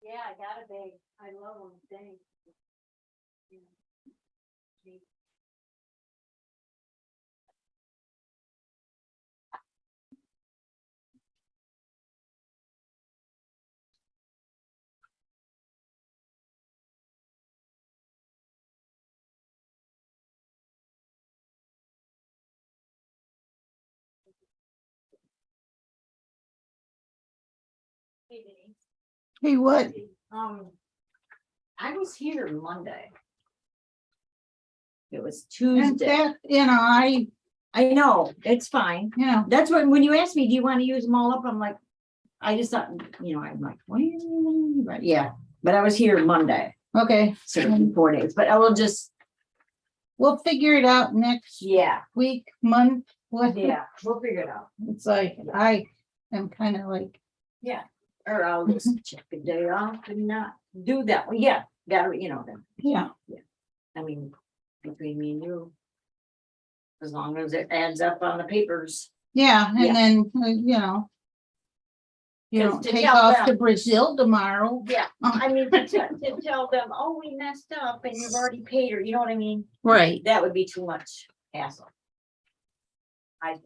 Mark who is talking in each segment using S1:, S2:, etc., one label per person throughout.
S1: Yeah, I got a big, I love them, thanks. Hey, Denise.
S2: Hey, what?
S1: I was here Monday. It was
S2: And
S1: Tuesday.
S2: that,
S1: I know, it's fine.
S2: yeah,
S1: That's when you asked me, do you want to use them all up? I'm like, I just thought, I'm like, well, but yeah, but I was here Monday,
S2: okay.
S1: so it'll be 4 days, but I will just,
S2: We'll figure it out next
S1: yeah,
S2: week, month. What?
S1: we'll figure it out.
S2: It's like, I am kind of like,
S1: Or I'll just check a day off and not do that. Well, yeah, gotta, then,
S2: yeah,
S1: I mean, between me and you. As long as it adds up on the papers.
S2: yeah,
S1: Yeah.
S2: and then, you
S1: 'Cause
S2: don't
S1: to
S2: take
S1: tell
S2: off
S1: them-
S2: to Brazil tomorrow.
S1: Yeah, I mean, to tell them, oh, we messed up and you've already paid her, you know what I mean?
S2: Right.
S1: That would be too much hassle. I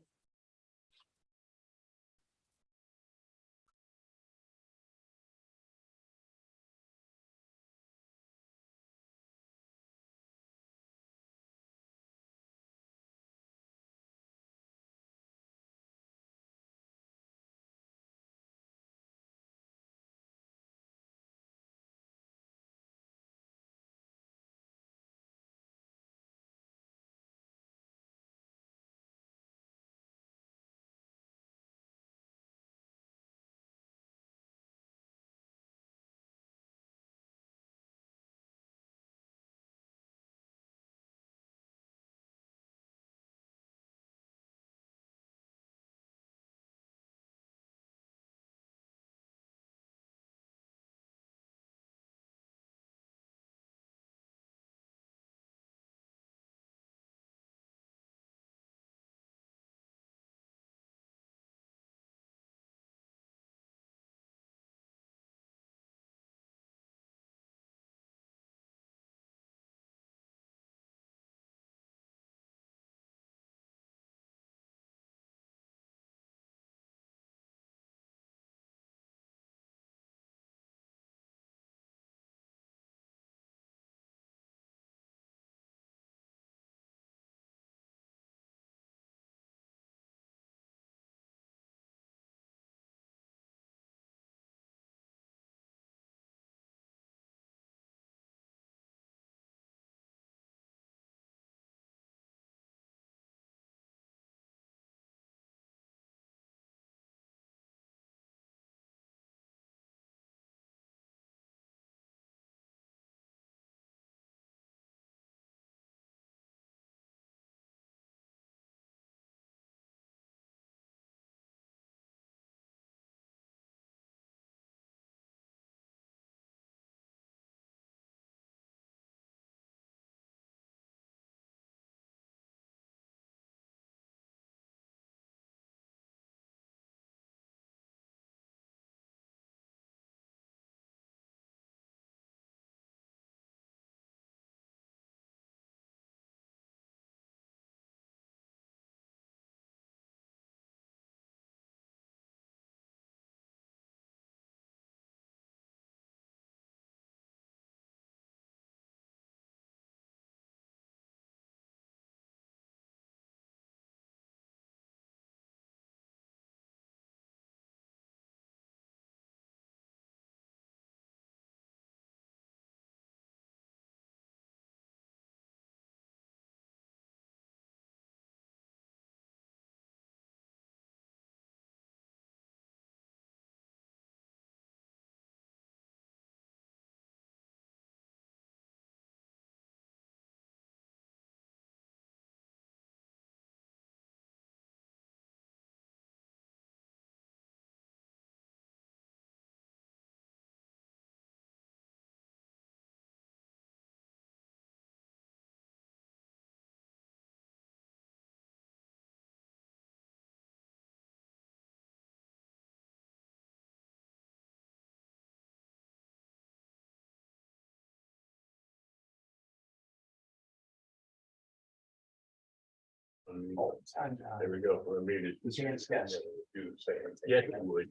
S3: There we go. Or maybe it's- do the same. Yeah, you would.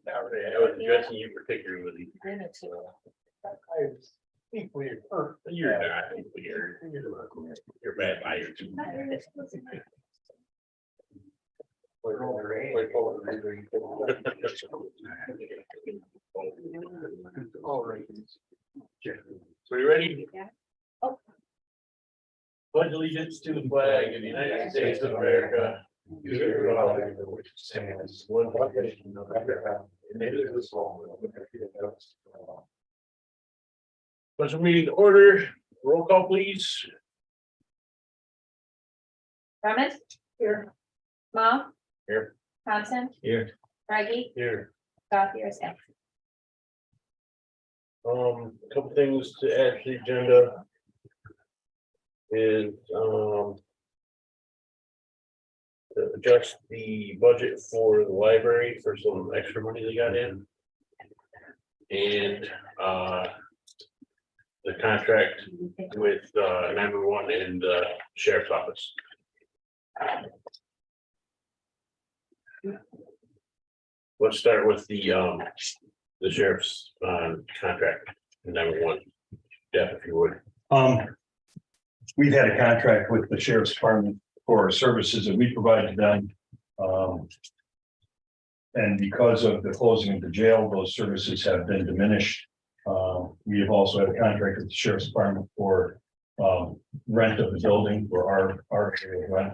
S3: I was addressing you particularly. You're not, you're a bad buyer too. All right. So you ready?
S4: Yeah.
S3: Pledge allegiance to the flag of the United States of America. To the republic which stands one nation under God, indivisible, with liberty and justice for all. Special meeting to order, roll call please.
S4: Brumman. Here. Small.
S3: Here.
S4: Thompson.
S3: Here.
S4: Reggie.
S3: Here.
S4: Gothier is absent.
S3: A couple things to add to the agenda. Is, to adjust the budget for the library for some extra money they got in. And, the contract with, 911 and, sheriff's office. Let's start with the sheriff's, contract, 911. Jeff, if you would.
S5: We've had a contract with the sheriff's department for services that we provide to them. And because of the closing of the jail, those services have been diminished. We have also had a contract with the sheriff's department for rent of the building for our area of rent.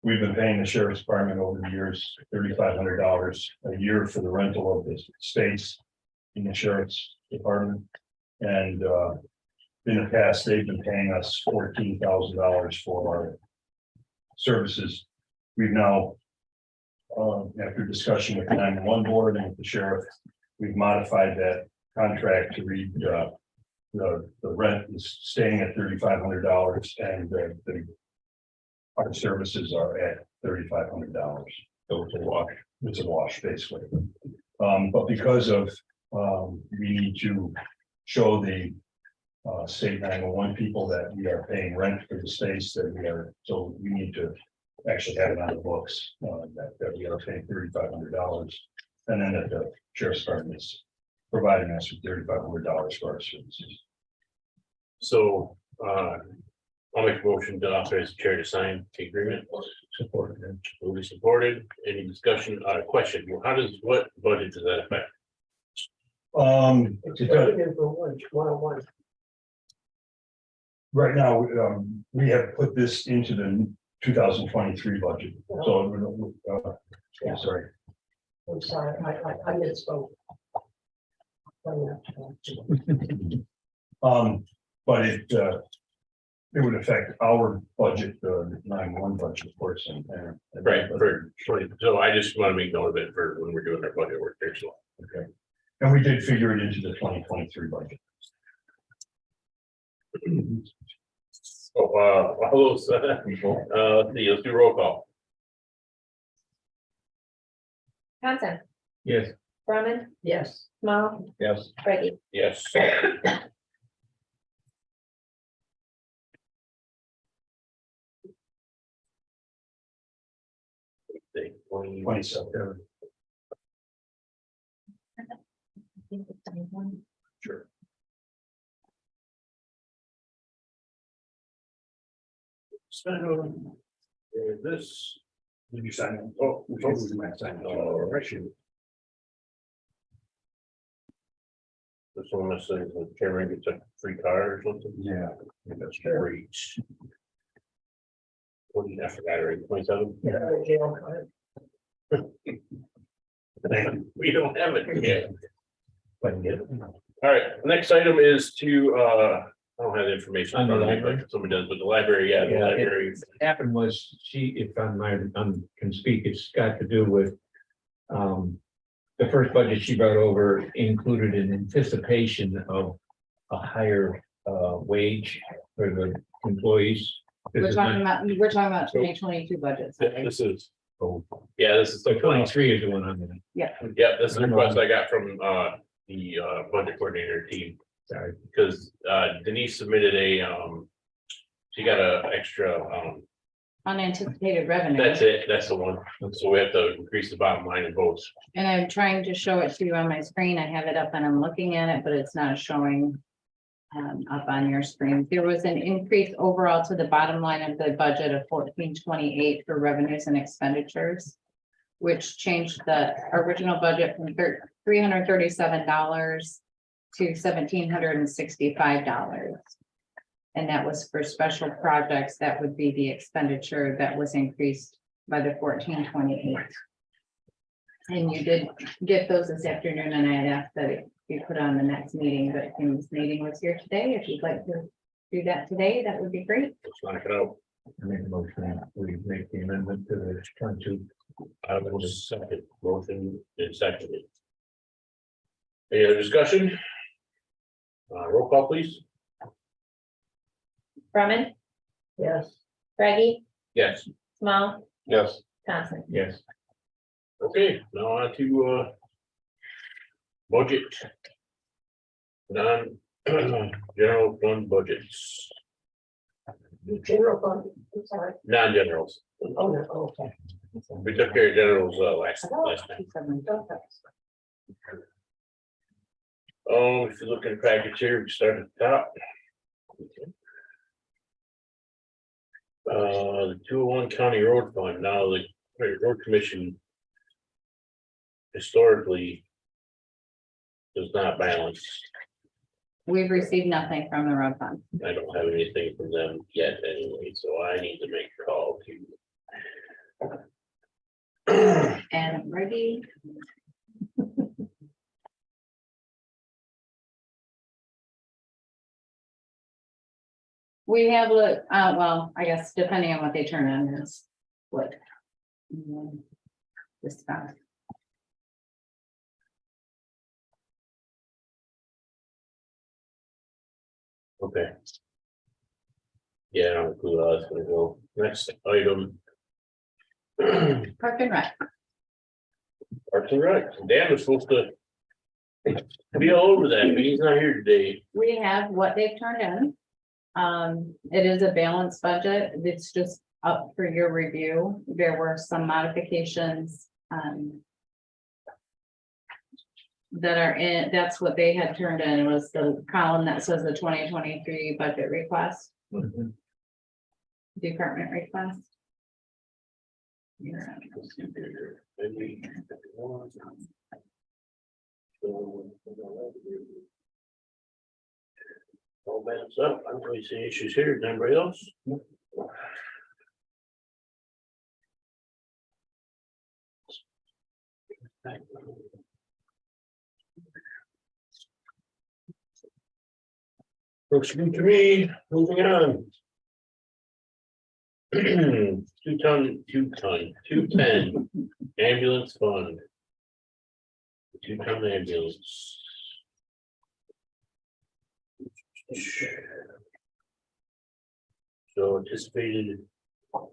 S5: We've been paying the sheriff's department over the years $3,500 a year for the rental of this space in the sheriff's department. And in the past, they've been paying us $14,000 for our services. We've now, after discussion with the 911 board and with the sheriff, we've modified that contract to read the rent is staying at $3,500 and our services are at $3,500. So it's a wash basically. But because of we need to show the state 911 people that we are paying rent for the space that we are, so we need to actually have it on the books that we are paying $3,500. And then that the sheriff's department is providing us with $3,500 for our services.
S3: So, I'll make a motion to authorize the chair to sign the agreement.
S5: Supported.
S3: Will be supported. Any discussion, question, what budget does that affect?
S5: Right now, we have put this into the 2023 budget, so, I'm sorry.
S6: I'm sorry, I misspoke.
S5: But it would affect our budget, the 911 budget, of course, and.
S3: Right, so I just want to make note of it for when we're doing our budget work there, so.
S5: Okay, and we did figure it into the 2023 budget.
S3: So, all those, let's see, let's do roll call.
S4: Thompson.
S3: Yes.
S4: Brumman.
S6: Yes.
S4: Small.
S5: Yes.
S4: Reggie.
S3: Yes. Say
S5: 27. Sure.
S3: This.
S5: Did you sign it?
S3: Oh,
S5: Right.
S3: This one that says the chairman gets a free car or something.
S5: Yeah.
S3: That's great. What did I forgot already? 27? We don't have it yet. All right, next item is to, I don't have the information.
S7: On the
S3: in front of me,
S7: library?
S3: but Somebody does, but the library, yeah, the
S7: Yeah, it-
S3: library.
S7: Happened was if can speak, it's got to do with. The first budget she brought over included an anticipation of a higher wage for the employees. This
S1: We're
S7: is
S1: talking
S7: not-
S1: about 2022 budgets.
S3: This is, yeah, this is
S7: So
S3: the
S7: 23 is the one I'm in.
S3: Yeah, this is the request I got from the budget coordinator team.
S7: Sorry.
S3: Because Denise submitted a she got a extra
S8: unanticipated revenue.
S3: That's it, that's the one. So we have to increase the bottom line in both.
S8: And I'm trying to show it to you on my screen. I have it up and I'm looking at it, but it's not showing. Up on your screen. There was an increase overall to the bottom line of the budget of 1428 for revenues and expenditures. Which changed the original budget from $337 to $1,765. And that was for special projects. That would be the expenditure that was increased by the 1428. And you did get those this afternoon, and I had asked that it be put on the next meeting, but Kim's meeting was here today. If you'd like to do that today, that would be great.
S3: Let's knock it out.
S7: I make a motion, we make the amendment to the 22.
S3: I will second motion and seconded. Any other discussion? Roll call, please.
S4: Brumman,
S6: Yes.
S4: Braggy,
S3: Yes.
S4: Small,
S3: Yes.
S4: Thompson.
S7: Yes,
S3: Okay, now on to budget. Non-general fund budgets,
S6: General fund, I'm sorry.
S3: non-generals.
S6: Oh, no, okay.
S3: We took care of generals last time. If you look at the package here, we start at the top. The 201 County Road Fund, now the Road Commission historically does not balance.
S8: We've received nothing from the road fund.
S3: I don't have anything from them yet anyway, so I need to make a call to.
S8: And ready. We have, well, I guess depending on what they turn in is what. Discuss.
S3: Okay. Yeah, I don't know who else gonna go. Next item.
S8: Park and Rec.
S3: Parks and Rec. Dan was supposed to be all over that, but he's not here today.
S8: We have what they've turned in. It is a balanced budget. It's just up for your review. There were some modifications. That are in, that's what they had turned in, was the column that says the 2023 budget request, department request. Yeah.
S3: All balanced up. I don't really see any issues here. Anybody else? Looks good to me. Moving on. 210 ambulance fund. 2-ton ambulance. So anticipated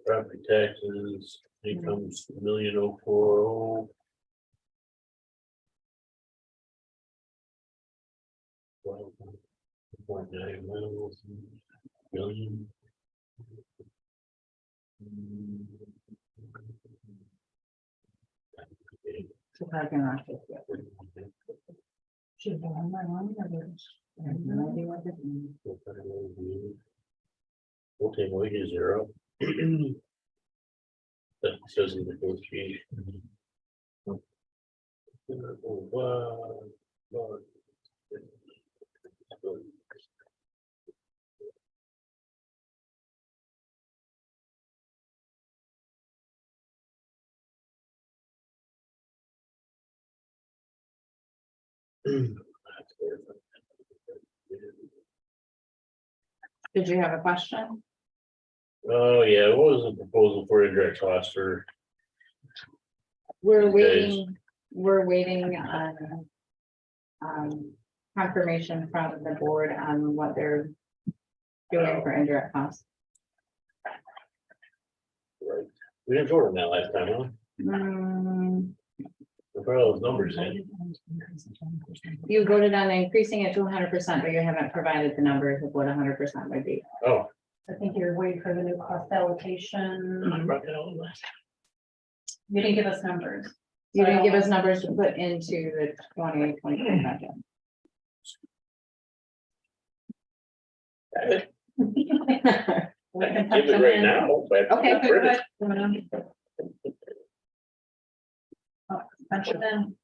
S3: property taxes, incomes $1,040,000. 1.9 million.
S8: So Park and Rec.
S6: Should have been on my own, but it's-
S8: I have no idea what it means.
S3: Full-time wages are up. That says in the negotiation.
S8: Did you have a question?
S3: Oh, yeah, what was the proposal for indirect cost for?
S8: We're
S3: Okay.
S8: waiting on. Confirmation from the board on what they're doing for indirect costs.
S3: Right. We didn't vote on that last time, huh? We put all those numbers in.
S8: You voted on increasing it to 100%, but you haven't provided the numbers of what 100% would be.
S3: Oh,
S9: I think you're waiting for the new cost allocation. You didn't give us numbers.
S8: You didn't give us numbers to put into the 2023 budget.
S9: We can put
S3: Give it
S9: them
S3: right
S9: in.
S3: now. but
S8: Okay,
S3: not
S8: good,
S3: printed.
S8: good.
S9: Punch it in.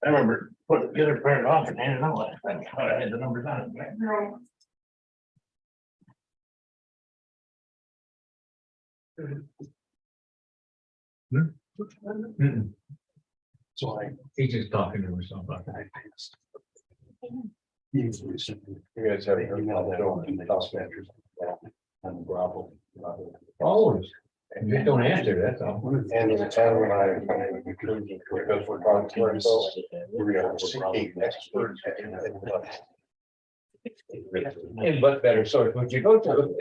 S3: I remember putting the other part off and handing out last time. I had the numbers on it.
S7: Mm-mm.
S5: So I.
S7: He's just talking to himself about that.
S5: You guys have email that over to the house managers. And gravel.
S7: Always. And you don't answer, that's all.
S5: And the town and I, because we're talking to ourselves, we're gonna seek experts.
S7: And but better source would you go to?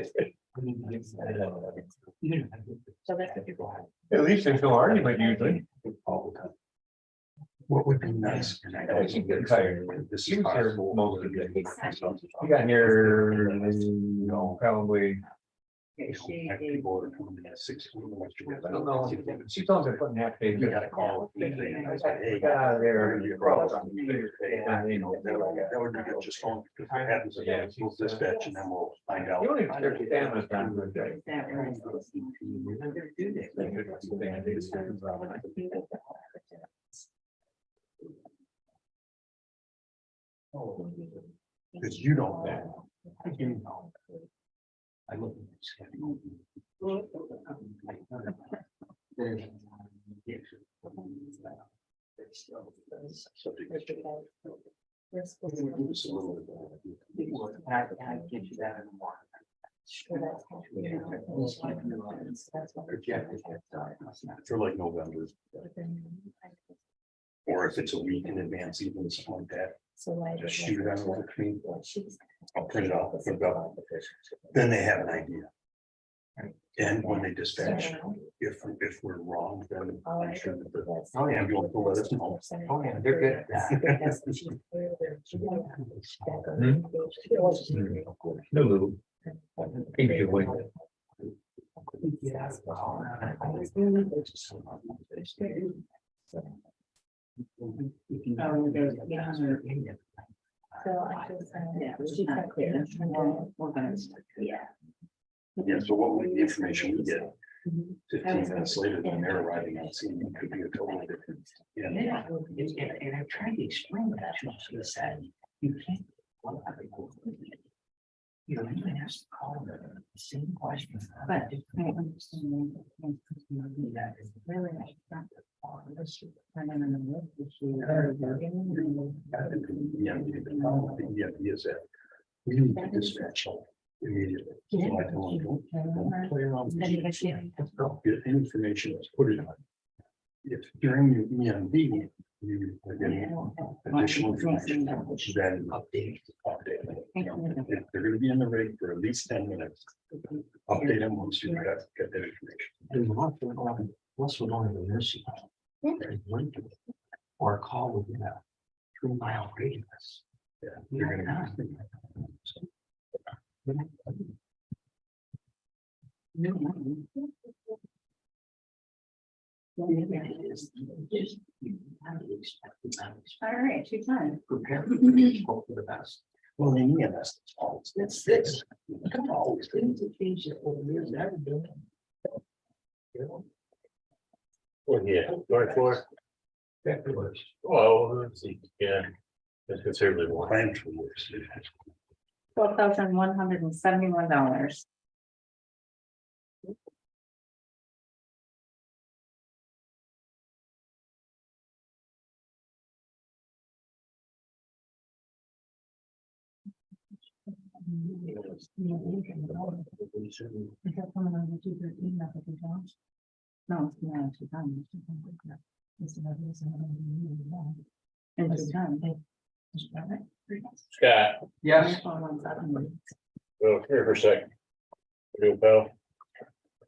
S9: So that's what you're.
S7: At least there's no argument usually.
S5: What would be nice?
S7: I should get tired.
S5: This
S7: You
S5: is
S7: were
S5: possible.
S7: most of the day. You got here, probably,
S5: People are coming in at 6.
S7: I don't know, she told me putting half day.
S5: You gotta call.
S7: I said, "Hey, get out of there."
S5: That would be good, just phone, because it happens, again, we'll dispatch and then we'll find out.
S7: You only have 30 families down there, Jay.
S8: Is that right?
S5: Because you don't know. You know. I look at this. For like November, or if it's a week in advance, even something like that, just shoot it on over to me. I'll print it out, put it up. Then they have an idea. And when they dispatch, if we're wrong, then I'm sure that the ambulance will let us know.
S7: Oh, yeah, they're good at that. No little. Keep you away.
S5: Yeah, so what would the information we get 15 minutes later than they're arriving on scene could be a totally different. Yeah.
S6: And I tried to explain that to him, so he said, you can't. You know, you can ask the caller the same question.
S8: But I understand. Really, I got the call.
S5: Yeah, is that we need to dispatch immediately. So I tell them, don't play around. Get information, put it on. If during your EMD, you are getting additional information, then update. You know, if they're gonna be in the rig for at least 10 minutes, update them once you get that information.
S6: Once we're going to the nursing home. Or a call within a 3-mile radius.
S5: Yeah, you're gonna.
S8: All right, 2 times.
S6: Prepare for the best.
S5: Well, in EMS, it's this. Always.
S6: Things have changed over the years, never been.
S3: Well, yeah, north floor. Well, let's see, yeah. That's considerably more.
S5: Plan for this.
S8: $12,171. No, it's not 2 times. And 2 times.
S3: Scott,
S7: Yes.
S3: go here for a second. Real pal.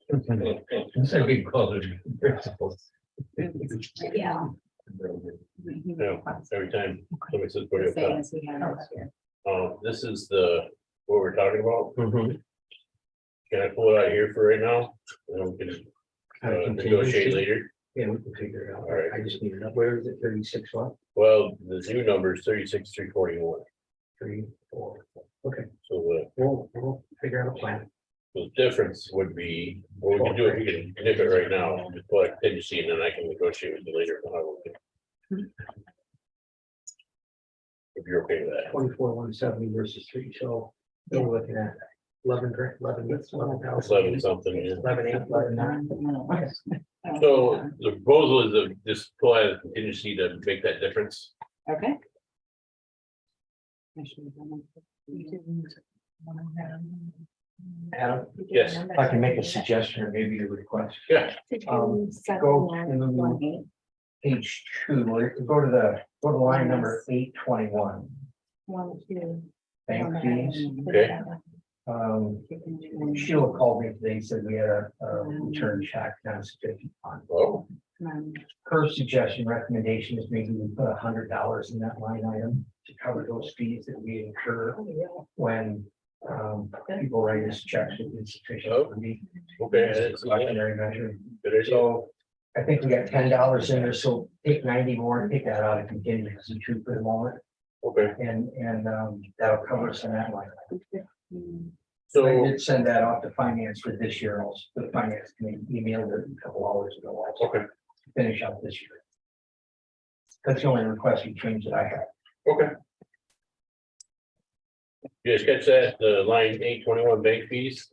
S7: That's a big call.
S8: Yeah.
S3: No, every time somebody says, put it
S8: Same
S3: up.
S8: as we had last year.
S3: This is the what we're talking about?
S6: Mhm.
S3: Can I pull it out here for right now? And then we can negotiate later.
S6: Yeah, we can figure it out.
S3: All right.
S6: I just need to know, where is it, 36 what?
S3: Well, the new number is 36,341.
S6: 3, 4. Okay,
S3: So
S6: we'll figure out a plan.
S3: the difference would be, what we can do, if we can nip it right now, just pull a contingency and then I can negotiate with you later. On how we'll do it. If you're okay with that.
S6: 24,170 versus 3, so we're looking at 11 grand, 11, that's 11,000.
S3: 11 something, yeah.
S6: 11, 8, 11, 9.
S3: So the proposal is to just pull out a contingency to make that difference.
S8: Okay.
S6: Adam,
S3: Yes.
S6: if I can make a suggestion or maybe a request.
S3: Yeah.
S6: Go to page 2, or go to line number 821. Bank fees.
S3: Okay.
S6: Sheila called me today, said we had a return check down to 50 on.
S3: Oh,
S6: Her suggestion, recommendation is maybe we put $100 in that line item to cover those fees that we incur when people write us checks with insufficient.
S3: Oh.
S6: funding.
S3: okay.
S6: It's a cautionary measure.
S3: Good idea.
S6: So I think we got $10 in there, so take 90 more and take that out of contingency too for the moment,
S3: Okay,
S6: and that'll cover us in that line. I
S3: so,
S6: did send that off to finance for this year, also, the finance committee emailed it a couple hours ago, also,
S3: okay,
S6: to finish up this year. That's the only request we changed that I have.
S3: okay. You guys catch that, the line 821 bank fees?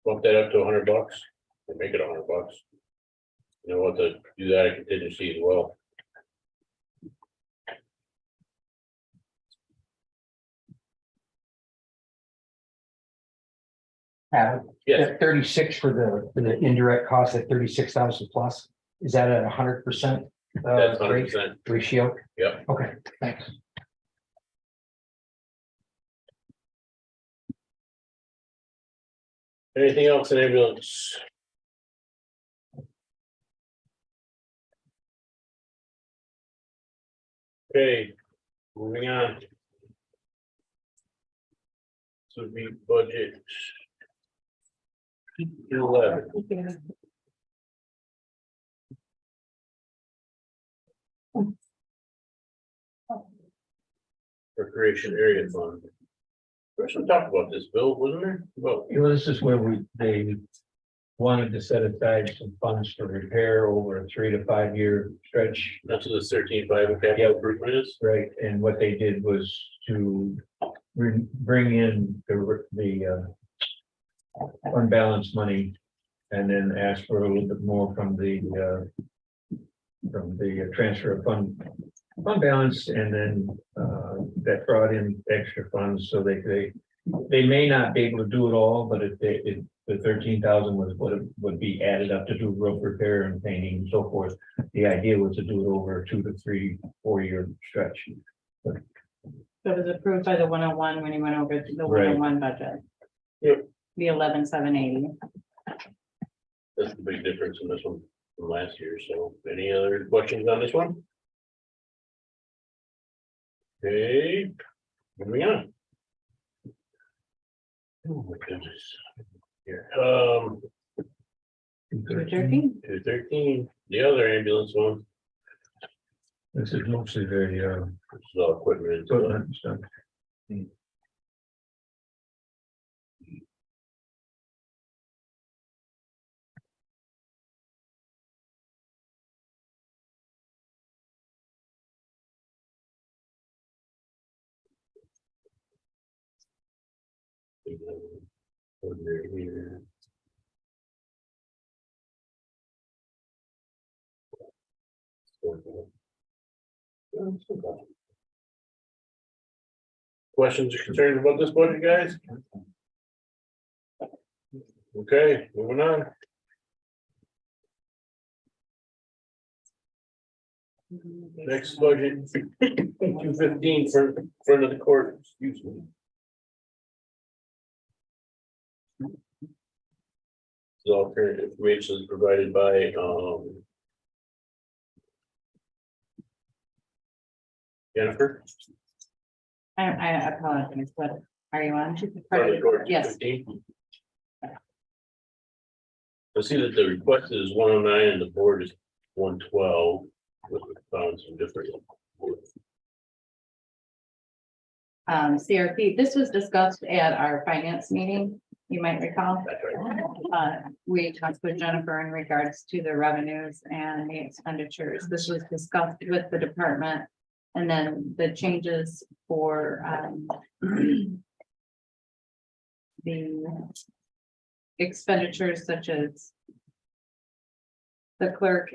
S3: Bump that up to $100, or make it $100. You know what, to do that in contingency as well. Yes,
S6: That 36 for the indirect cost at 36,000 plus, is that at 100%?
S3: that's 100%.
S6: Ratio?
S3: Yep.
S6: Okay, thanks.
S3: Anything else in ambulance? Okay, moving on. So the budget. 11. Recreation area fund. There's some talk about this, Bill, wasn't there? Well,
S7: You know, this is where they wanted to set aside some funds for repair over a 3 to 5 year stretch.
S3: that's what the 13.5 capital improvement is.
S7: Right, and what they did was to bring in the unbalanced money and then ask for a little bit more from the transfer of fund balance, and then that brought in extra funds, so they may not be able to do it all, but if the 13,000 was what it would be added up to do roof repair and painting and so forth. The idea was to do it over a 2 to 3, 4 year stretch.
S8: So it was approved by the 101 when you went over to the
S7: Right.
S8: 101 budget.
S3: Yep.
S8: The 11,780.
S3: That's the big difference in this one from last year. So any other questions on this one? Okay, moving on. Oh my goodness. Here,
S8: 213.
S3: 213, the other ambulance one,
S7: This is mostly very
S3: this is all equipment. and stuff.
S7: equipment stuff.
S3: Over here. Questions or concerns about this budget, guys? Okay, moving on. Next budget, 215 for front of the court, excuse me. The alternative information is provided by Jennifer.
S8: I apologize, but are you on?
S3: Running toward
S8: Yes,
S3: 215. I see that the request is 109 and the board is 112. We found some different.
S8: CRP, this was discussed at our finance meeting, you might recall.
S3: That's right.
S8: We talked with Jennifer in regards to the revenues and the expenditures. This was discussed with the department. And then the changes for the expenditures such as the clerk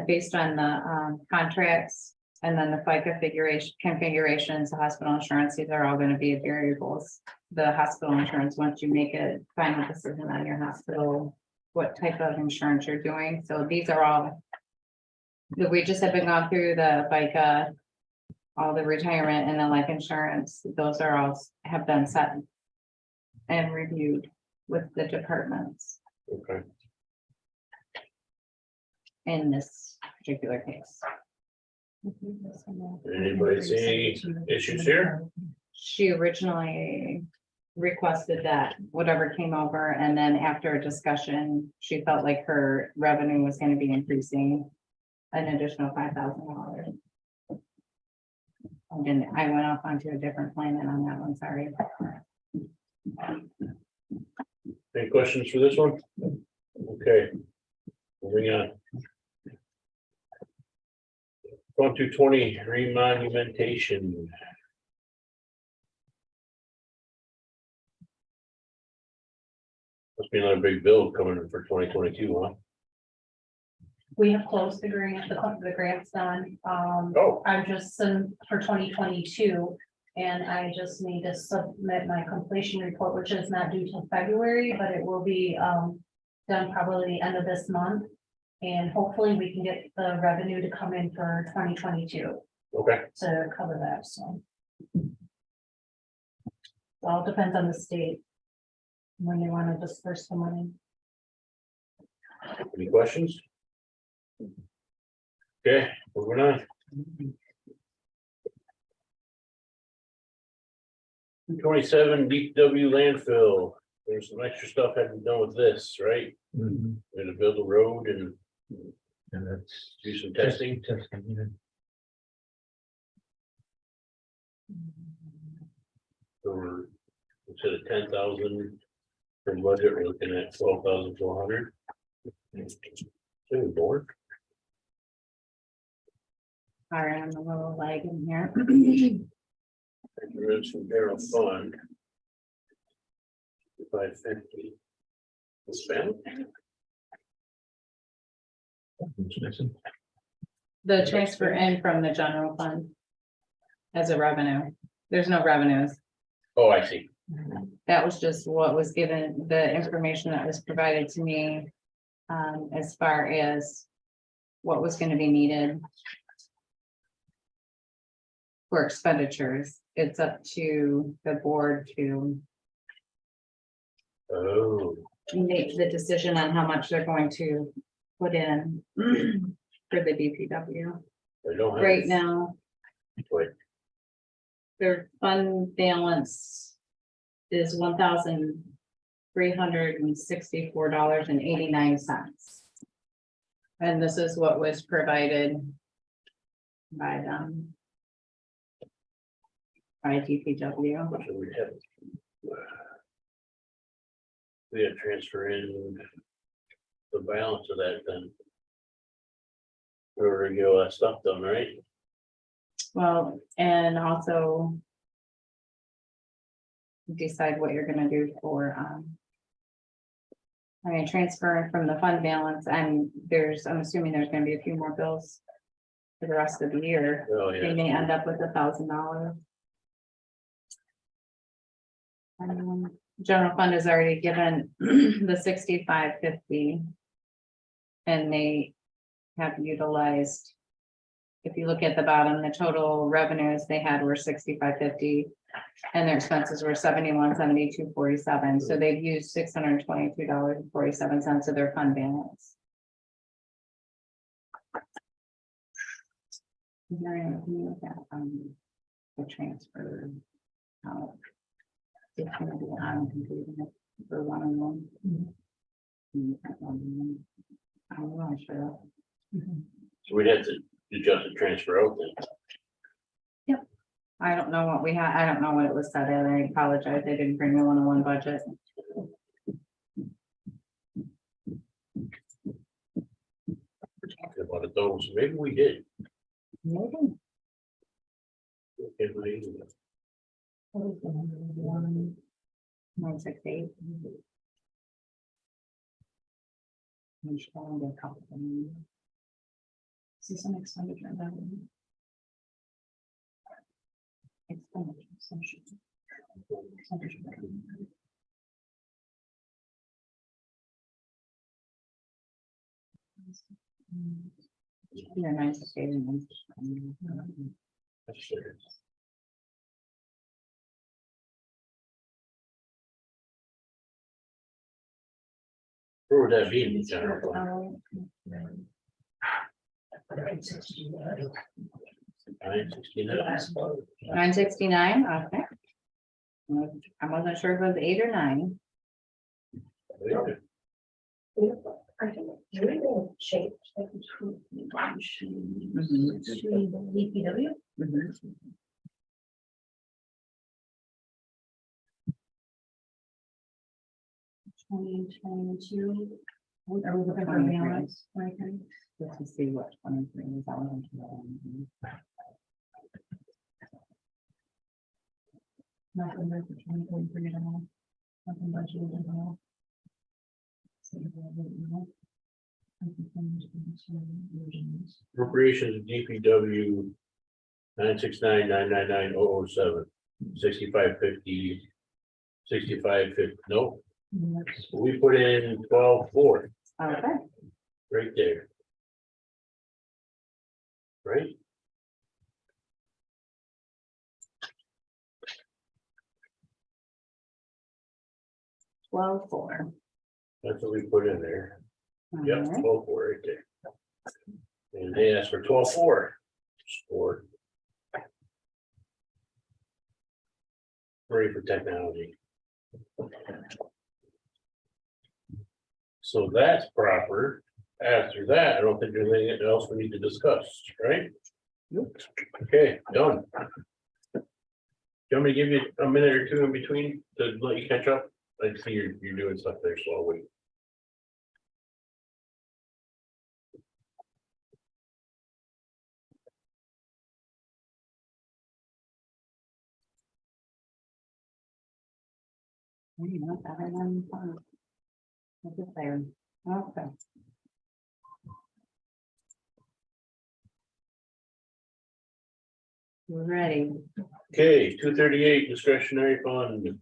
S8: based on the contracts, and then the FICA configurations, the hospital insurance, these are all going to be variables. The hospital insurance, once you make a final decision on your hospital, what type of insurance you're doing. So these are all that we just have been gone through the FICA, all the retirement and the life insurance. Those are all have been set and reviewed with the departments
S3: Okay.
S8: in this particular case.
S3: Anybody see any issues here?
S8: She originally requested that whatever came over, and then after a discussion, she felt like her revenue was gonna be increasing an additional $5,000. And then I went off onto a different plan and on that one, sorry.
S3: Any questions for this one? Okay. Moving on. 2220 remonumentation. Must be another big bill coming in for 2022, huh?
S9: We have closed the grant, the grant's done.
S3: Oh,
S9: I'm just for 2022. And I just need to submit my completion report, which is not due till February, but it will be done probably the end of this month. And hopefully we can get the revenue to come in for 2022
S3: okay.
S9: to cover that, so. It all depends on the state. When they want to disperse the money.
S3: Any questions? Okay, moving on. 227 DPW landfill. There's some extra stuff had to be done with this, right?
S7: Mhm.
S3: We're gonna build a road and
S7: And that's.
S3: do some testing.
S7: Testing, yeah.
S3: So we're instead of 10,000 for budget, we're looking at 12,400. Hey, board.
S8: Sorry, I'm a little lagging here.
S3: There is some barrel fund. 550. Spend.
S8: The transfer in from the general fund as a revenue. There's no revenues.
S3: Oh, I see.
S8: That was just what was given, the information that was provided to me. As far as what was gonna be needed. For expenditures, it's up to the board to
S3: Oh,
S8: make the decision on how much they're going to put in. For the DPW,
S3: I don't have.
S8: right now,
S3: Wait,
S8: their fund balance is $1,364.89. And this is what was provided by them. By DPW.
S3: what should we have? We had transfer in the balance of that then. We're gonna get all that stuff done, right?
S8: Well, and also. Decide what you're gonna do for, I mean, transferring from the fund balance, and I'm assuming there's gonna be a few more bills. For the rest of the year,
S3: Oh,
S8: they
S3: yeah.
S8: may end up with $1,000. General fund has already given the 6550. And they have utilized. If you look at the bottom, the total revenues they had were 6550. And their expenses were 7172.47, so they've used $622.47 of their fund balance. Marion, can you look at, the transfer It's gonna be on computer for one-on-one. I'm not sure.
S3: So we'd have to adjust the transfer out then.
S8: I don't know what we had, I don't know what it was set at, I apologize, I didn't bring the one-on-one budget.
S3: Talking about it though, so maybe we did.
S8: Maybe.
S3: Can't believe it.
S8: 968. We should only get a couple of them. See some expenditure. in that one. Expenditure, expenditure. Yeah, 968.
S3: That's serious. Where would that be in the general fund? 969.
S8: 969, okay. I wasn't sure if it was 8 or 9.
S4: I think we will change that between the DPW.
S8: Mhm.
S9: 2022. Are we looking for a balance?
S8: Just to see what 23 is on.
S9: Nothing there for 2023 at all. Nothing budgeted at all.
S3: Appropriations DPW 969-999-007, 6550. 6550, nope, we put in 12-4
S8: Okay,
S3: right there. Right?
S8: twelve four.
S3: That's what we put in there. Yep,
S8: Alright.
S3: 12-4 right there. And they asked for 12-4. Sport. Ready for technology. So that's proper. After that, I don't think there's anything else we need to discuss, right? Okay, done. Do you want me to give you a minute or two in between to let you catch up? I see you're doing stuff there, so I'll wait.
S8: Not better than fun. Look at there. Okay. We're ready.
S3: Okay, 238 discretionary fund.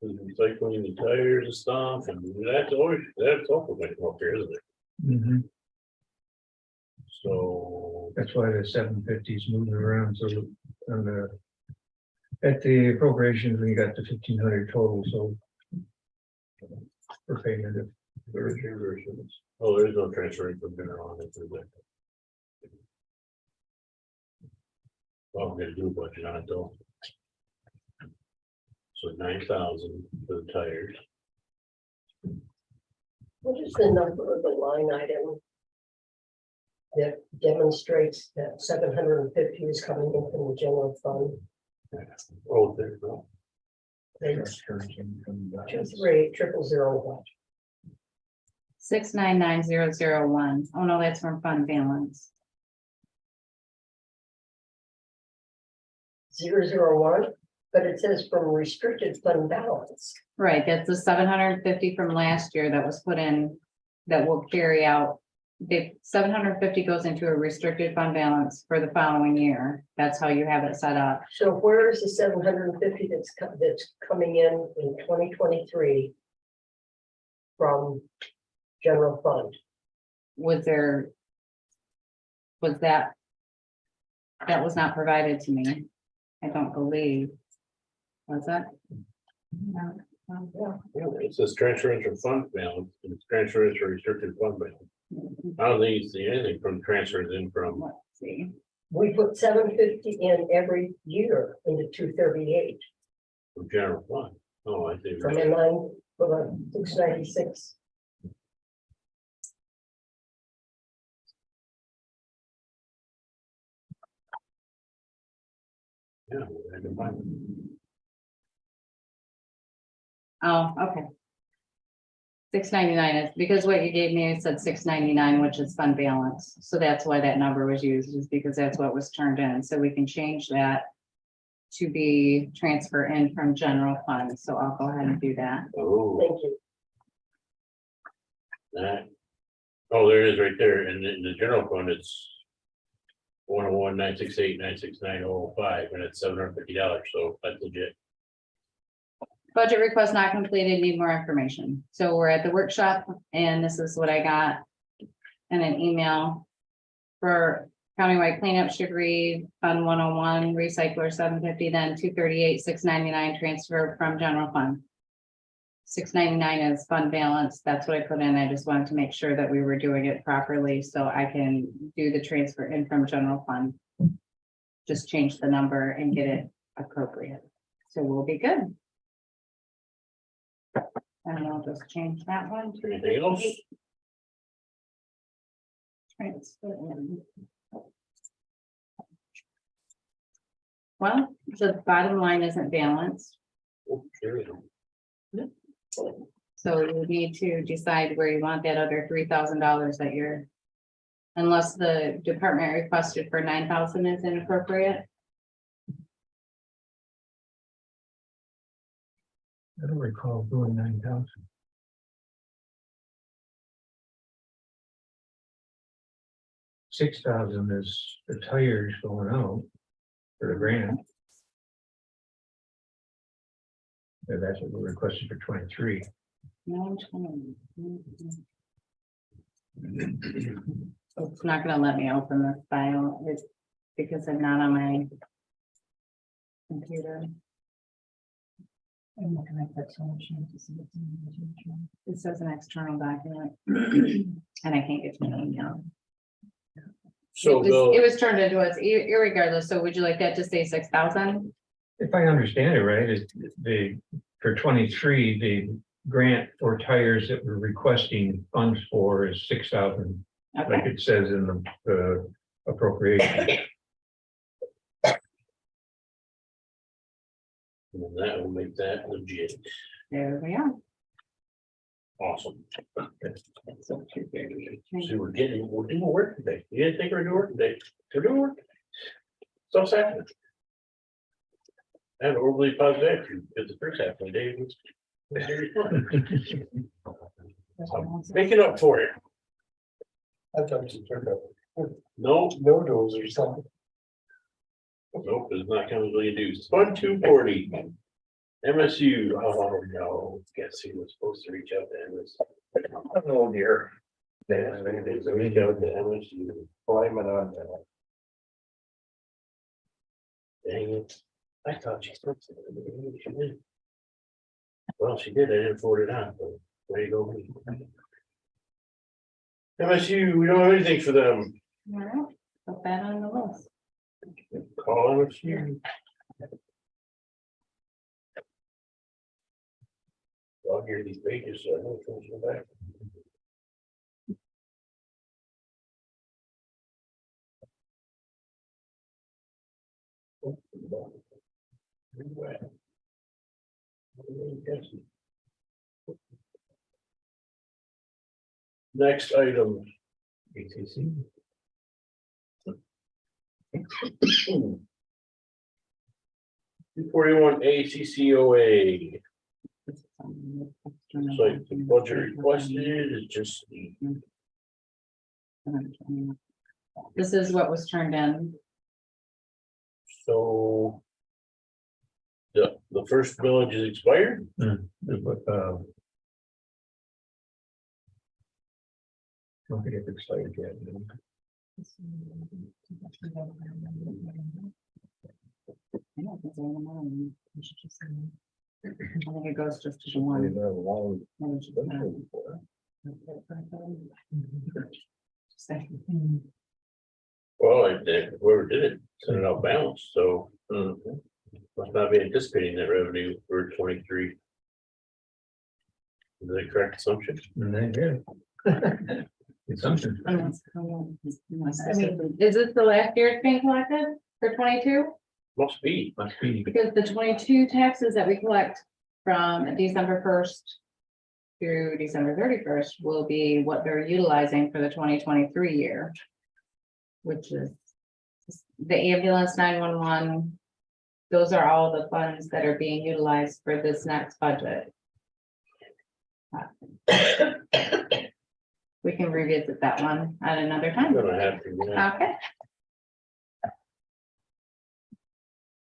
S3: Recycling the tires and stuff, and that's awful thing up there, isn't it?
S7: Mhm.
S3: So,
S7: That's why the 750 is moving around, so on the. At the appropriations, we got the 1,500 total, so. For payment of.
S3: there's your versions. Oh, there's no transferring from there on it, is there? Well, I'm gonna do a budget on it though. So 9,000 for the tires.
S10: What is the number of the line item that demonstrates that 750 is coming in from the general fund?
S3: Oh, there you go.
S10: Thanks. 238-001.
S8: 699001. Oh, no, that's from fund balance.
S10: 001, but it says from restricted fund balance.
S8: Right, that's the 750 from last year that was put in, that will carry out. The 750 goes into a restricted fund balance for the following year. That's how you have it set up.
S10: So where is the 750 that's coming in 2023 from general fund?
S8: Was there? Was that? That was not provided to me. I don't believe. Was that? No.
S3: Yeah, it says transfer into fund balance, and it's transfer into restricted fund balance. I don't think you see anything from transfers in from,
S8: Let's see.
S10: We put 750 in every year into 238.
S3: From general fund. Oh, I think.
S10: from inline, for 696.
S3: Yeah, I can find it.
S8: Oh, okay. 699 is, because what you gave me, it said 699, which is fund balance, so that's why that number was used, is because that's what was turned in, so we can change that. To be transfer in from general fund, so I'll go ahead and do that.
S3: Oh,
S10: Thank you.
S3: that. Oh, there it is right there. And in the general fund, it's 101-968-969-005, and it's $750. So that's legit.
S8: Budget request not completed, need more information. So we're at the workshop and this is what I got. In an email. For countywide cleanup should read Fund 101, recycler 750, then 238, 699 transfer from general fund. 699 is fund balance. That's what I put in. I just wanted to make sure that we were doing it properly so I can do the transfer in from general fund. Just change the number and get it appropriate. So we'll be good. And I'll just change that one to
S3: Anything else?
S8: transfer in. Well, the bottom line isn't balanced,
S3: Oh, sure.
S8: so you need to decide where you want that other $3,000 that you're. Unless the department requested for 9,000 is inappropriate.
S7: I don't recall doing 9,000. 6,000 is the tires going out for the grant. And that's what we requested for 23.
S8: 920. It's not gonna let me open this file, it's because I'm not on my computer. I'm looking at that solution to see what's in the. It says an external document. And I can't get to my email.
S3: So
S8: It was turned into us, irregardless, so would you like that to say 6,000?
S7: If I understand it right, is for 23, the grant for tires that we're requesting funds for is 6,000, like
S8: Okay,
S7: it says in the appropriation.
S3: and that will make that legit.
S8: there we are.
S3: Awesome.
S8: So 238.
S3: See, we're doing work today. You didn't think we're doing work today. We're doing work. Stuff's happening. I have overly positive attitude because the first half of the day was very fun. Make it up for it.
S5: I thought you turned up.
S3: No,
S5: No or something.
S3: nope, it's not coming to do. Fund 240. MSU, oh no, guess who was supposed to reach out to MSU?
S5: Oh, dear.
S3: They reach out to MSU.
S5: Blame it on that.
S3: Dang it. I thought she spoke to them. She did. Well, she did. I didn't forward it on, but there you go. me. MSU, we don't have anything for them.
S8: All right, put that on the list.
S3: Call MSU. I'll hear these pages, so I know which ones are back. Next item. ACC. 241 ACCOA. So the budget requested is just the.
S8: This is what was turned in.
S3: So. The first village is expired?
S7: Don't forget to explain yet.
S8: I think it goes just to the one.
S3: Well, I did, whoever did it, sent it out balanced, so. Must must not be anticipating that revenue for 23. Is that a correct assumption?
S7: And then, yeah. Assumption.
S8: Is this the last year it's being collected for 22?
S3: Must be.
S7: Must be.
S8: Because the 22 taxes that we collect from December 1st through December 31st will be what they're utilizing for the 2023 year. Which is the ambulance 911. Those are all the funds that are being utilized for this next budget. We can revisit that one at another
S3: I'm
S8: time.
S3: gonna have to. Yeah.
S8: Okay,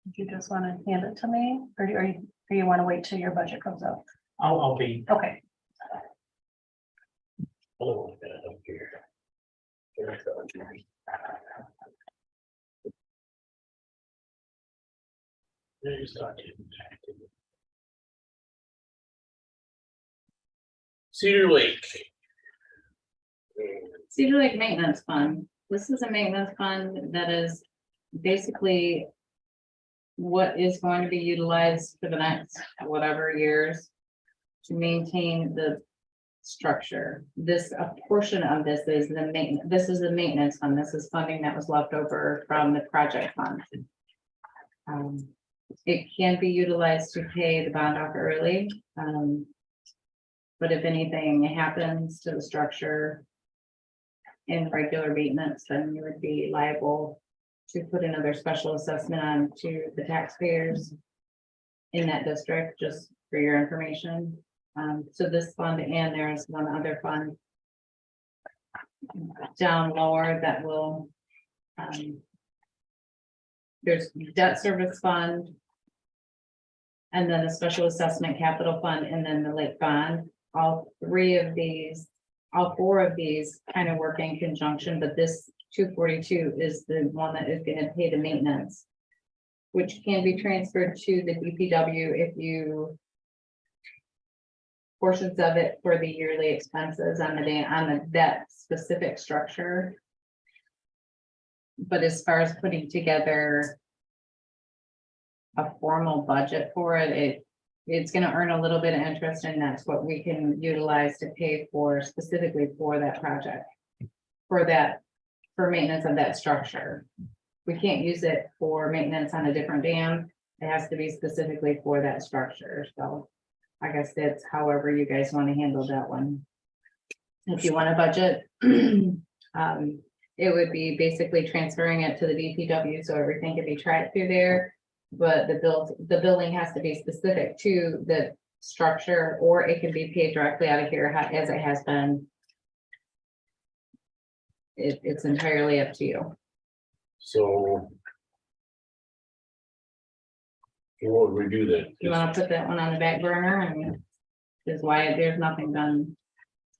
S9: Do you just want to hand it to me, or do you want to wait till your budget comes up?
S6: I'll be,
S9: Okay.
S3: Oh, I got it up here. There's not even- Cedar Lake.
S8: Cedar Lake Maintenance Fund. This is a maintenance fund that is basically what is going to be utilized for the next whatever years to maintain the structure. This, a portion of this is the this is the maintenance fund. This is funding that was left over from the project fund. It can be utilized to pay the bond off early. But if anything happens to the structure in regular maintenance, then you would be liable to put another special assessment on to the taxpayers in that district, just for your information. So this fund, and there's one other fund down lower that will, there's debt service fund, and then the special assessment capital fund, and then the lake bond. All four of these kind of work in conjunction, but this 242 is the one that is gonna pay the maintenance, which can be transferred to the DPW if you portions of it for the yearly expenses on the debt specific structure. But as far as putting together a formal budget for it, it's gonna earn a little bit of interest, and that's what we can utilize to pay for specifically for that project. For maintenance of that structure. We can't use it for maintenance on a different dam. It has to be specifically for that structure, so. I guess that's however you guys want to handle that one. If you want a budget, it would be basically transferring it to the DPW, so everything can be tracked through there. But the building has to be specific to the structure, or it can be paid directly out of here as it has been. It's entirely up to you.
S3: So. What would we do then?
S8: You wanna put that one on the back burner and is why there's nothing done.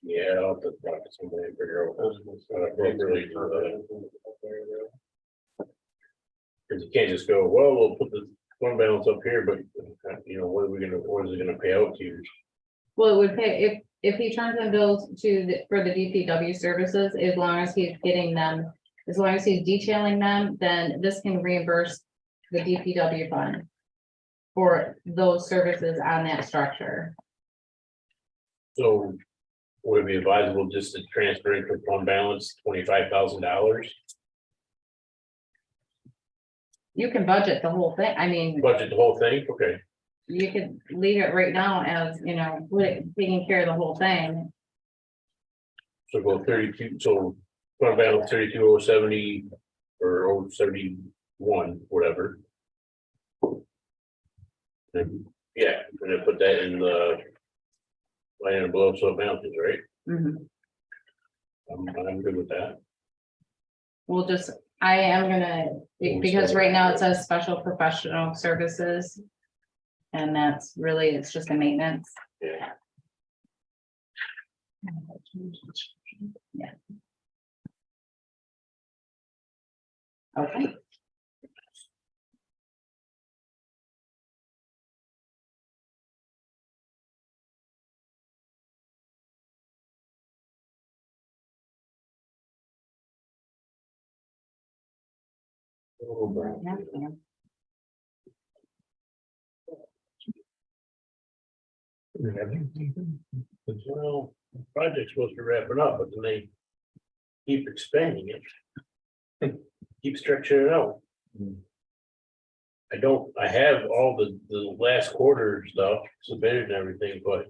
S3: Yeah, I'll have to talk to somebody and figure out. What's appropriately do that. Cause you can't just go, well, we'll put the fund balance up here, but what is it gonna pay out to?
S8: Well, it would pay, if he turns in bills for the DPW services, as long as he's getting them, as long as he's detailing them, then this can reimburse the DPW fund for those services on that structure.
S3: So would it be advisable just to transfer it from fund balance $25,000?
S8: You can budget the whole thing. I mean,
S3: Budget the whole thing? Okay,
S8: you could leave it right now as, taking care of the whole thing.
S3: so go 32, so fund balance 32,070 or 071, whatever. And yeah, and then put that in the line and below so it bounces, right?
S8: Mhm.
S3: I'm good with that.
S8: We'll just, I am gonna, because right now it says special professional services. And that's really, it's just a maintenance.
S3: Yeah.
S8: Yeah. Okay.
S3: Oh, bro.
S8: Yeah.
S3: Well, project's supposed to wrap it up, but then they keep expanding it. Keep stretching it out. I have all the last quarter stuff submitted and everything, but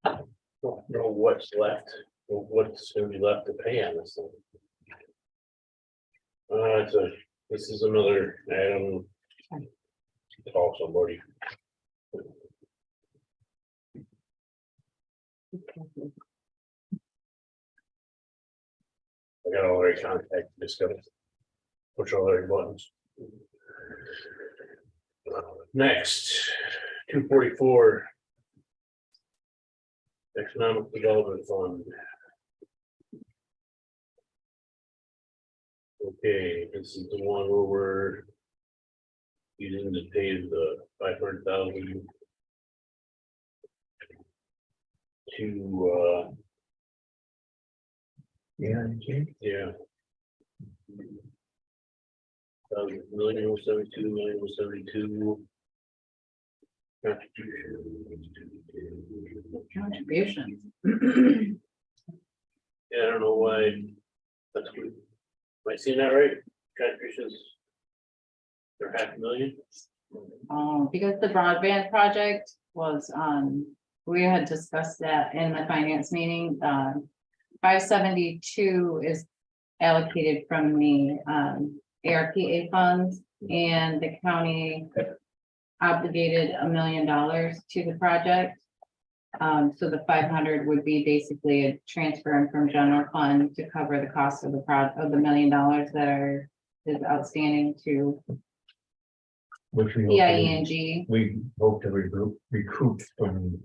S3: I don't know what's left, or what's gonna be left to pay on this thing. This is another item. Call somebody. I got all the contact, just gotta push all the buttons. Next, 244. Economic Development Fund. Okay, this is the one where we're using to pay the 500,000 to
S7: Yeah.
S3: yeah. Million 72, million 72.
S8: Contributions.
S3: Yeah, I don't know why. That's good. Am I seeing that right? Contributions. They're 500,000.
S8: Because the broadband project was, we had discussed that in the finance meeting, 572 is allocated from the, ARPA funds, and the county obligated $1 million to the project. So the 500 would be basically a transfer from general fund to cover the cost of the of the $1 million that is outstanding to
S7: Which we hope to-
S8: PIENG.
S7: we hope to recoup from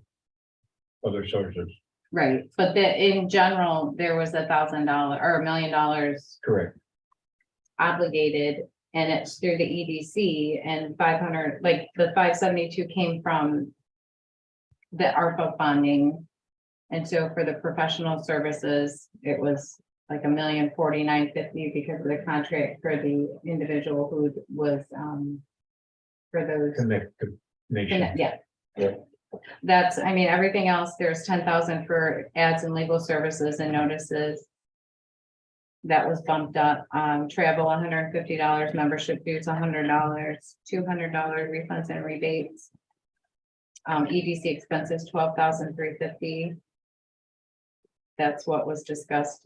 S7: other sources.
S8: Right, but in general, there was $1,000 or $1 million
S7: Correct.
S8: obligated, and it's through the EDC, and 500, like the 572 came from the ARPA funding. And so for the professional services, it was like $1,049,50 because of the contract for the individual who was for those.
S7: Connect to nation.
S8: Yeah.
S3: Yeah.
S8: That's, I mean, everything else, there's 10,000 for ads and legal services and notices. That was bumped up, travel $150, membership dues $100, $200 refunds and rebates. EDC expenses $12,350. That's what was discussed.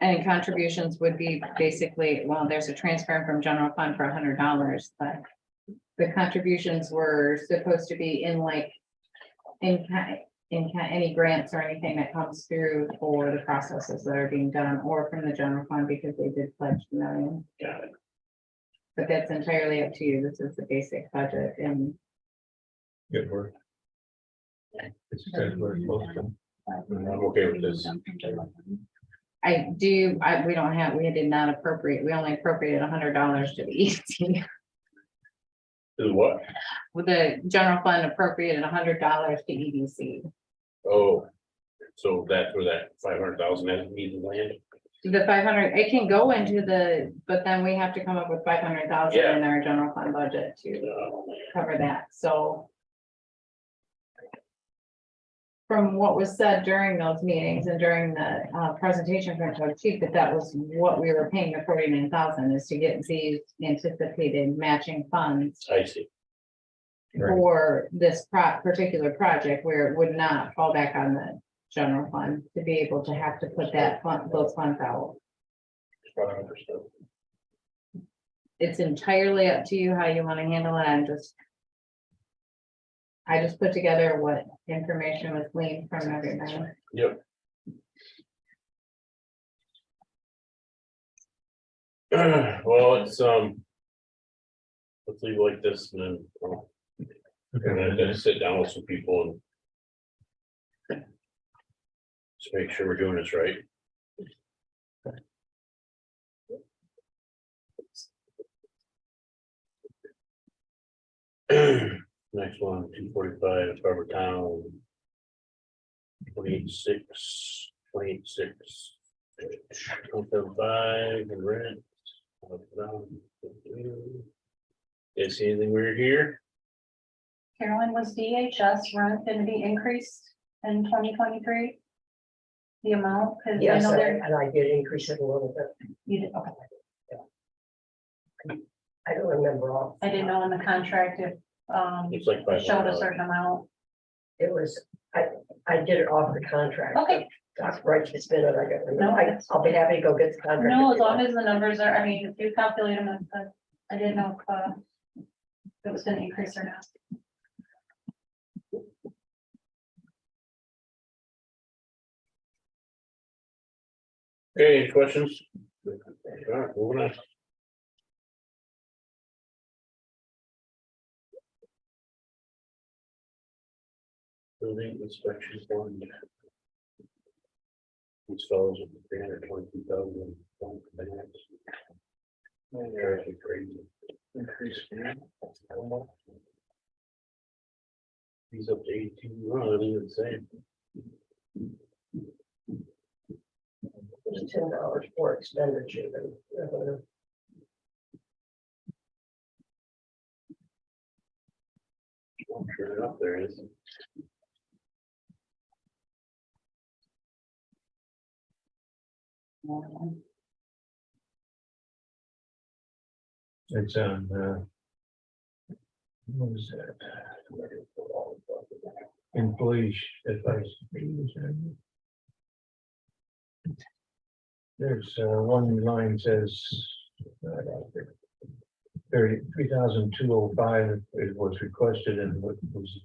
S8: And contributions would be basically, well, there's a transfer from general fund for $100, but the contributions were supposed to be in like, any grants or anything that comes through for the processes that are being done, or from the general fund, because they did pledge the million.
S3: Got it.
S8: But that's entirely up to you. This is the basic budget, and
S7: Good work. It's good work, most of them.
S3: I'm okay with this.
S8: we did not appropriate, we only appropriated $100 to the EDC.
S3: Is what?
S8: With the general fund appropriated $100 to EDC.
S3: Oh, so that's where that 500,000 that needs to land.
S8: The 500, it can go into but then we have to come up with 500,000
S3: Yeah.
S8: in our general fund budget to cover that, so. From what was said during those meetings and during the presentation from Coach Chief, that was what we were paying the 49,000 is to get these anticipated matching funds
S3: I see.
S7: Right.
S8: for this particular project, where it would not fall back on the general fund to be able to have to put those funds out.
S3: I understood.
S8: It's entirely up to you how you want to handle it. I just put together what information was gleaned from everybody.
S3: Yep. Well, it's let's leave it like this, and then I'm gonna sit down with some people and just make sure we're doing this right. Next one, 245, Barber Town. 26, 175 and rent. Is anything weird here?
S9: Carolyn, was DHS rent gonna be increased in 2023? The amount, because I
S10: Yes,
S9: know they're,
S10: and I did increase it a little bit.
S9: you did, okay.
S10: I don't remember all.
S9: I didn't know in the contract if,
S3: It's like
S9: it showed a
S3: $500.
S9: certain amount.
S10: It was, I did it off the contract.
S9: Okay.
S10: That's right, this minute, I got, I'll be happy to go get the contract.
S9: No, as long as the numbers are, I mean, if you calculate them, but I didn't know if it was gonna increase or not.
S3: Okay, any questions? All right, moving on. Building inspection fund. These fellows are 322,000. They're actually crazy. Increase. He's up to 18, oh, that is insane.
S10: It's $10 more expenditure than revenue.
S3: I'm sure enough there is.
S7: It's on, what was that? Employees advice. There's, one line says. 33,205 it was requested and what was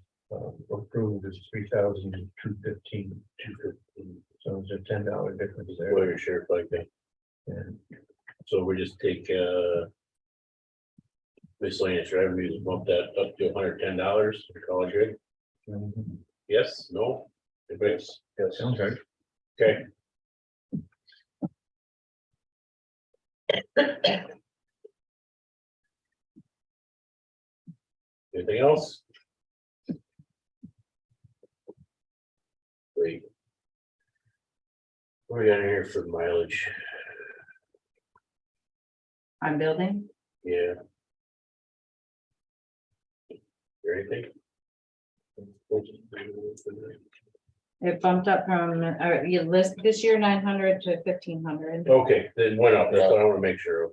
S7: approved is 3,215. So it's a $10 difference there.
S3: Lawyer sheriff like that.
S7: And
S3: So we just take miscellaneous revenues and bump that up to $110 for college rate. Yes, no? Yes.
S7: sounds right.
S3: Okay. Anything else? Wait. What do we got in here for mileage?
S8: I'm building.
S3: Yeah. Or anything?
S8: It bumped up from, you list this year 900 to 1,500.
S3: Okay, then went up, that's what I wanna make sure of.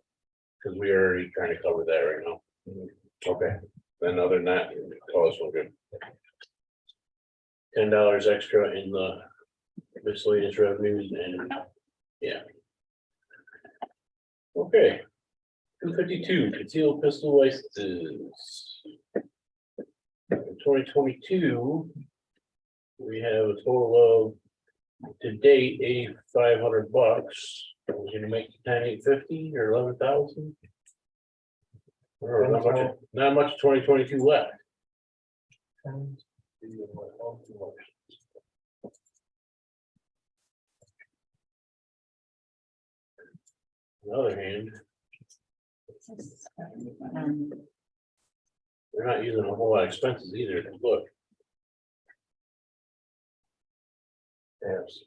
S3: Cause we already kind of covered that right now. Okay, then other than that, call us one good. $10 extra in the miscellaneous revenues and, yeah. Okay. 252 concealed pistol licenses. In 2022. We have a total of, to date, $8,500. We're gonna make 10,850 or 11,000. Or not much 2022 left. On the other hand, they're not using a whole lot of expenses either. Look. Yes.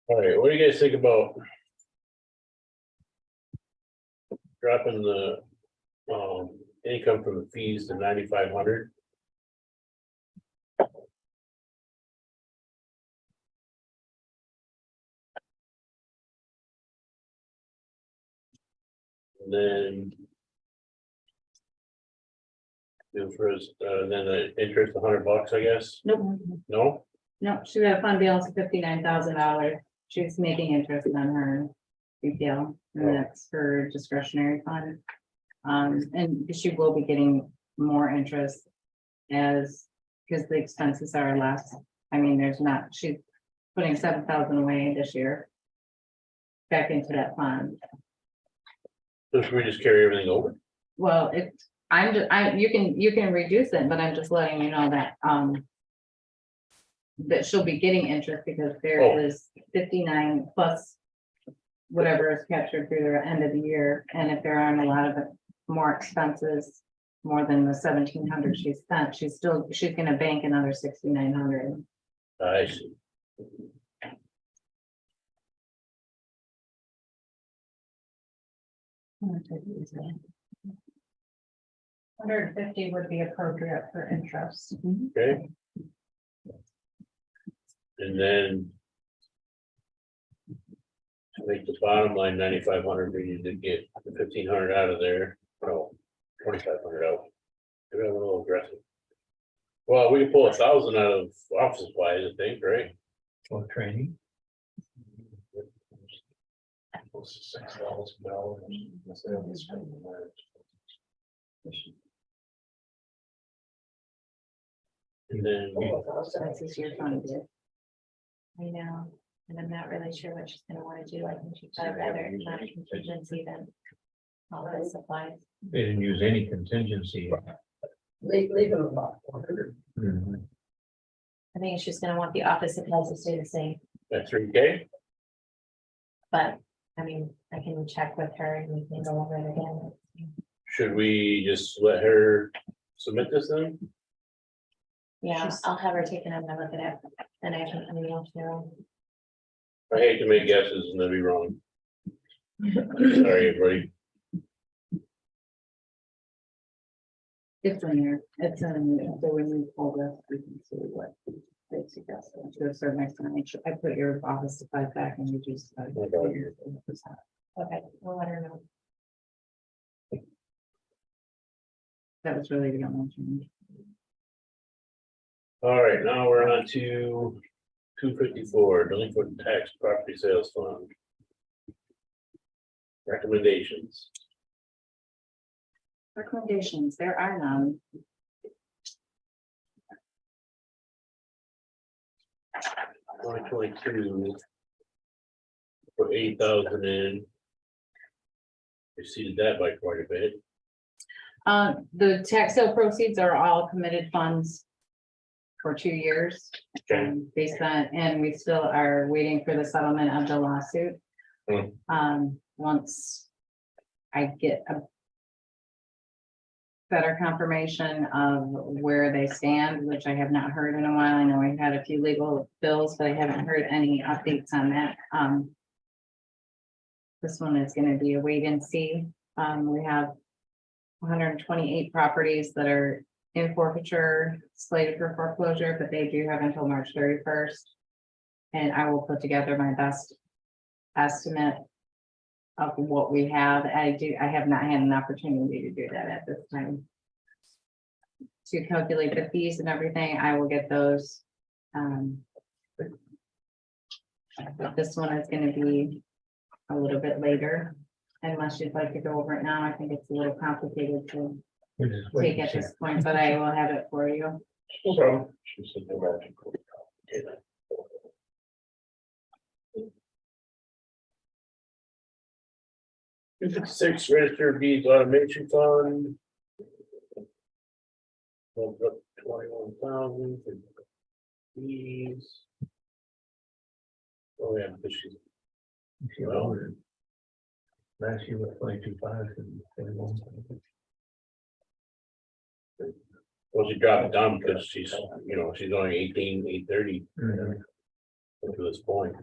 S3: All right, what do you guys think about dropping the income from the fees to 9,500? And then then the interest $100, I guess.
S8: Nope,
S3: No,
S8: no, she had a fund balance of $59,000. She's making interest on her retail, and that's her discretionary fund. And she will be getting more interest as, because the expenses are less. I mean, there's not, she's putting 7,000 away this year. Back into that fund.
S3: so should we just carry everything over?
S8: Well, it's, you can reduce it, but I'm just letting you know that, that she'll be getting interest because there
S3: Oh.
S8: is 59 plus whatever is captured through the end of the year, and if there aren't a lot of more expenses, more than the 1,700 she spent, she's gonna bank another 6,900.
S3: I see.
S9: $150 would be appropriate for interest.
S3: Okay. And then. To make the bottom line 9,500, we need to get the 1,500 out of there, no, 2,500 out. Maybe I'm a little aggressive. Well, we can pull 1,000 out of office supplies, I think, right?
S7: For training.
S3: And then,
S8: That's this year fund. I know, and I'm not really sure what she's gonna wanna do. I think she'd rather not a contingency than all the supplies.
S7: They didn't use any contingency.
S10: leave them about 100.
S7: Mhm.
S4: I think she's gonna want the office supplies to stay the same,
S3: that's 3K,
S4: but I mean, I can check with her and we can go over it again.
S3: should we just let her submit this then?
S4: Yeah, I'll have her take another look at it, and I can, you.
S3: I hate to make guesses and then be wrong. Sorry, everybody.
S8: It's in there, it's in, so when you pull this, we can see what they suggest. To a certain extent, I put your office supplies back and you just.
S4: Okay, we'll let her know.
S8: That was really the only change.
S3: All right, now we're on to 254, delinquent tax property sales fund. Recommendations.
S8: Recommendations, there are none.
S3: 2022. Put 8,000 in. Exceeded that by quite a bit.
S8: The tax sale proceeds are all committed funds for 2 years.
S3: Okay.
S8: Based on, and we still are waiting for the settlement of the lawsuit. Once I get a better confirmation of where they stand, which I have not heard in a while. I know we've had a few legal bills, but I haven't heard any updates on that. This one is gonna be a wait and see. We have 128 properties that are in forfeiture, slated for foreclosure, but they do have until March 31st. And I will put together my best estimate of what we have. I have not had an opportunity to do that at this time. To calculate the fees and everything, I will get those. But this one is gonna be a little bit later, unless you'd like to go over it now. I think it's a little complicated to
S7: We'll just wait
S8: take
S7: and
S8: at
S7: see.
S8: this point, but I will have it for you.
S3: No problem. 256 registered deeds automation fund. 21,000 for fees. Oh, yeah, this is.
S7: She lowered it. Last year was 22.5 and 21.
S3: Well, she dropped it down because she's, she's only 18,830
S7: Mhm.
S3: up to this point.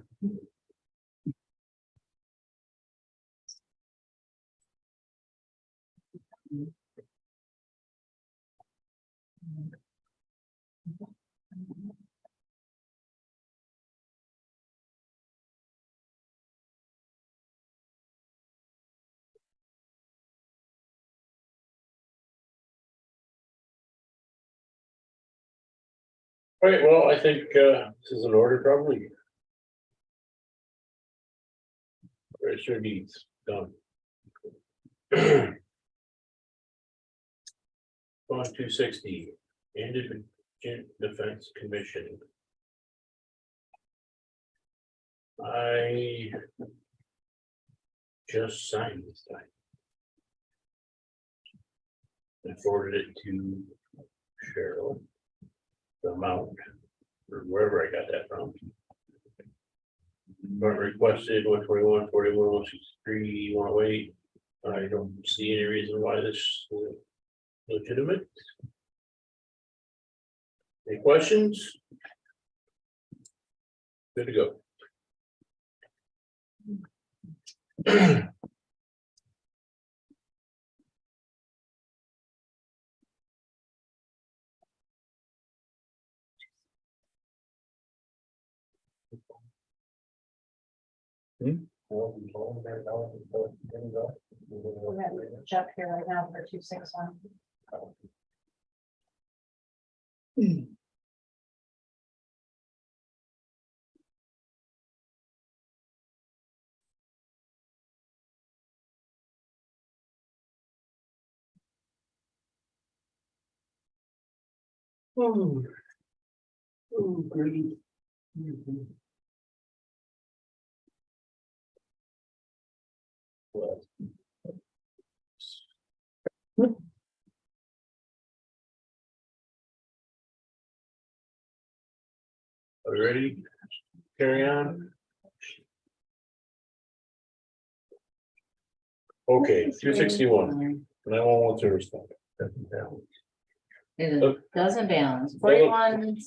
S3: All right, well, I think this is an order probably. Register deeds done. Fund 260, Indigent Defense Commission. I just signed this time. I forwarded it to Cheryl. The amount, or wherever I got that from. but requested 121, 41, 163, 108. I don't see any reason why this is legitimate. Any questions? Good to go.
S9: We have Jeff here right now for 261.
S3: Oh, great. Are we ready? Carry on. Okay, 261, 911 service.
S8: It doesn't balance, 41,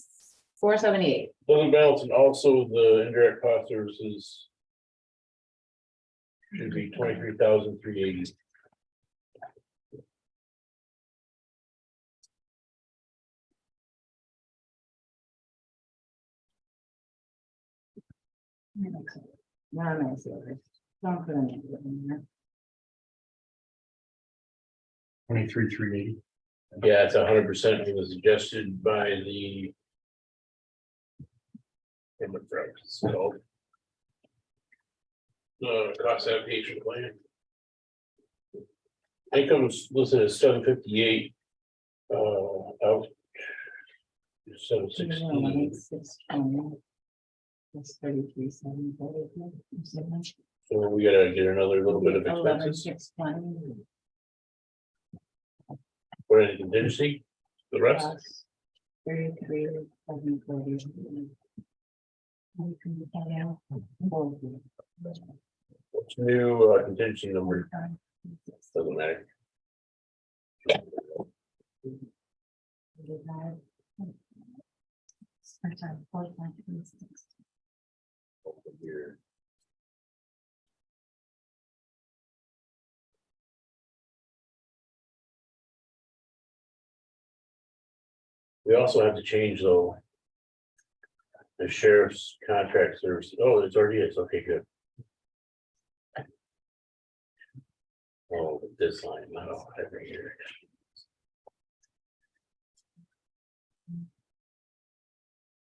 S8: 478.
S3: Doesn't balance, and also the indirect cost services. Should be 23,380.
S8: No, no, sorry. Don't put any in there.
S5: 23,380.
S3: Yeah, it's 100%. It was suggested by the. So. The cost allocation plan. Income's listed as 758. Out. 760.
S8: That's 33,740.
S3: So we gotta get another little bit of
S8: 11,
S3: expenses.
S8: 620.
S3: For any contingency, the rest.
S8: Plus 33,740.
S3: What's new contingency number? Doesn't matter. Here. We also have to change though. The sheriff's contract service. Oh, it's already is. Okay, good. Oh, this line, not all every year.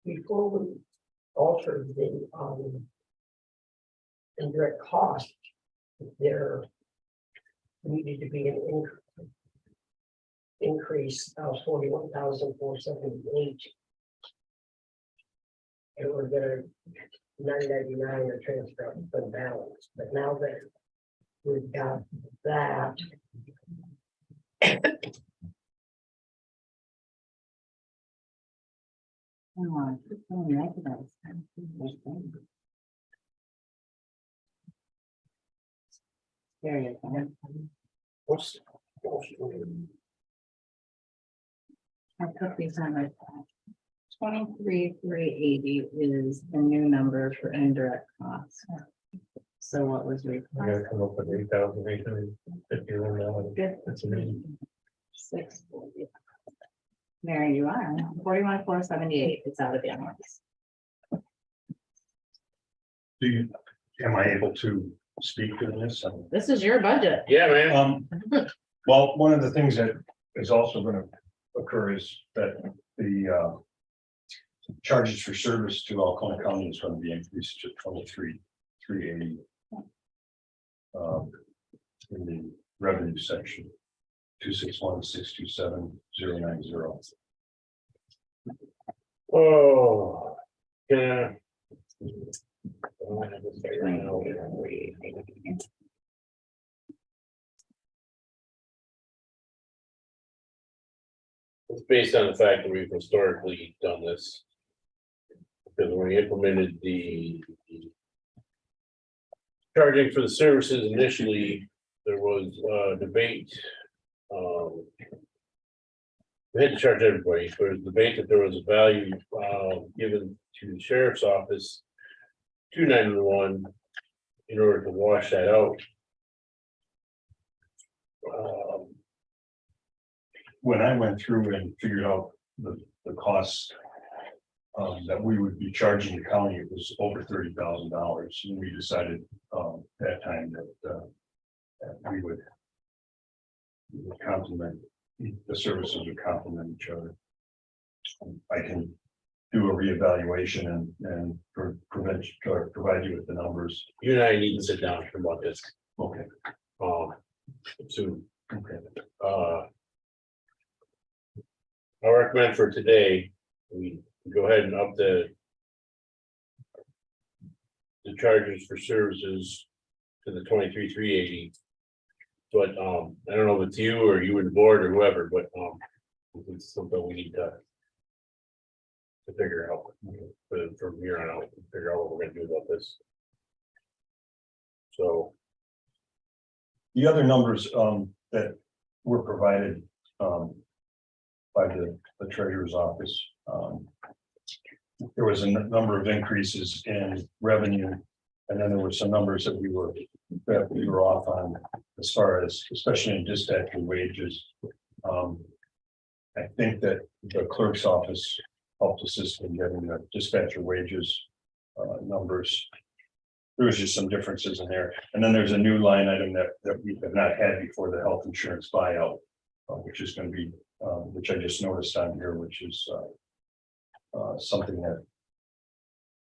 S10: Before we alter the, indirect cost, there needed to be an increase of 41,478. And we're gonna 999 or transfer the balance, but now that we've got that.
S8: There you go.
S3: What's?
S8: I put these on my. 23,380 is the new number for indirect costs. So what was
S7: I gotta
S8: required?
S7: come up with $8,851.
S8: Good.
S7: That's amazing.
S8: 640. There you are, 41,478. It's out of the ambulance.
S5: Am I able to speak to this?
S8: This is your budget.
S3: Yeah, man.
S5: Well, one of the things that is also gonna occur is that the charges for service to Alcona County is gonna be increased to 23,380. In the revenue section, 261,627,090.
S3: Oh. Yeah. It's based on the fact that we've historically done this. Because when we implemented the charging for the services initially, there was debate. We had to charge everybody, so there was debate that there was a value given to the sheriff's office to 911 in order to wash that out.
S5: When I went through and figured out the costs that we would be charging the county, it was over $30,000. And we decided that time that we would complement, the services would complement each other. I can do a reevaluation and provide you with the numbers.
S3: You and I need to sit down about this
S5: Okay.
S3: soon.
S5: Okay.
S3: I recommend for today, we go ahead and up the charges for services to the 23,380. But I don't know if it's you or you and the board or whoever, but it's something we need to figure out from here on out, figure out what we're gonna do about this. So
S5: The other numbers that were provided by the treasurer's office. There was a number of increases in revenue, and then there were some numbers that we were off on as far as, especially in dispatcher wages. I think that the clerk's office helped assist in getting the dispatcher wages numbers. There was just some differences in there, and then there's a new line item that we have not had before, the health insurance buyout, which is going to be, which I just noticed on here, which is something that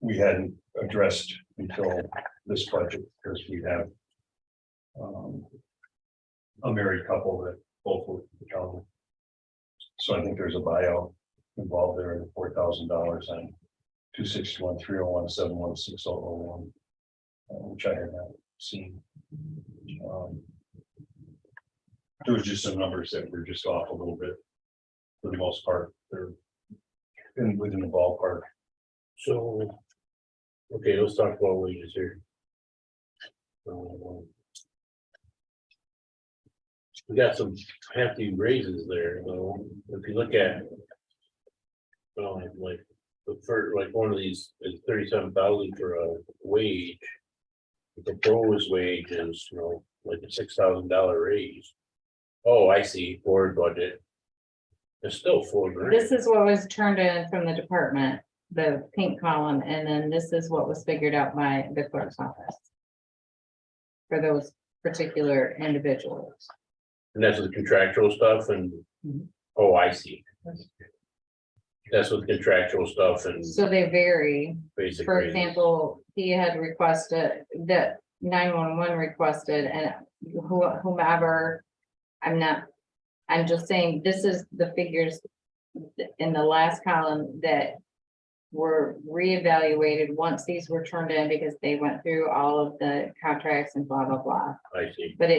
S5: we hadn't addressed until this budget, because we have a married couple that both work for the county. So I think there's a buyout involved there in $4,000 on 261-301-716-001. Which I had not seen. There was just some numbers that were just off a little bit. For the most part, they're within the ballpark.
S3: So, okay, let's talk about wages here. We got some hefty raises there, though. If you look at like the first, like one of these is 37,000 for a wage. The proposed wage is, like a $6,000 raise. Oh, I see, forward budget. It's still $4,000.
S8: This is what was turned in from the department, the pink column, and then this is what was figured out by the clerk's office. For those particular individuals.
S3: And that's with contractual stuff and,
S8: Mhm.
S3: oh, I see. That's with contractual stuff and
S8: So they vary.
S3: basic.
S8: For
S3: raises.
S8: example, he had requested that 911 requested and whomever, I'm just saying, this is the figures in the last column that were reevaluated once these were turned in because they went through all of the contracts and blah, blah, blah.
S3: I see.
S8: But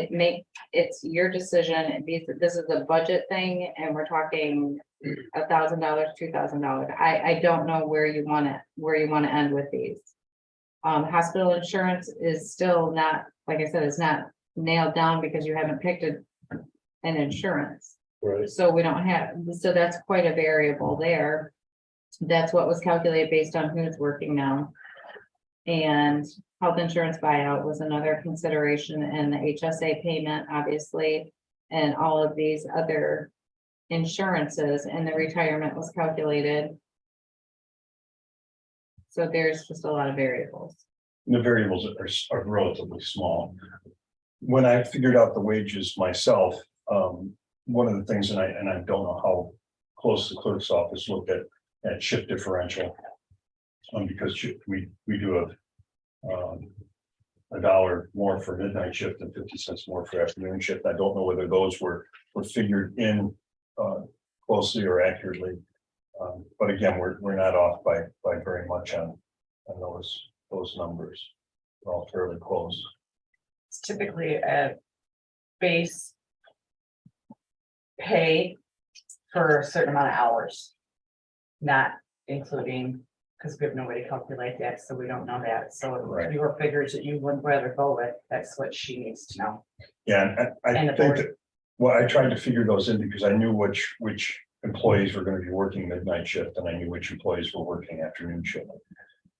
S8: it's your decision. This is a budget thing and we're talking $1,000, $2,000. I don't know where you want to end with these. Hospital insurance is still not, like I said, it's not nailed down because you haven't picked an insurance.
S3: Right.
S8: So we don't have, so that's quite a variable there. That's what was calculated based on who's working now. And health insurance buyout was another consideration, and the HSA payment, obviously, and all of these other insurances, and the retirement was calculated. So there's just a lot of variables.
S5: The variables are relatively small. When I figured out the wages myself, one of the things, and I don't know how close the clerk's office looked at shift differential. Because we do $1 more for midnight shift and 50 cents more for afternoon shift. I don't know whether those were figured in closely or accurately. But again, we're not off by very much on those numbers. They're all fairly close.
S11: It's typically a base pay for a certain amount of hours, not including because we have nobody calculate that, so we don't know that, so
S5: Right.
S11: your figures that you would rather go with, that's what she needs to know.
S5: Yeah, and
S11: And
S5: I
S11: the
S5: think
S11: board.
S5: that, well, I tried to figure those in because I knew which employees were gonna be working midnight shift and I knew which employees were working afternoon shift.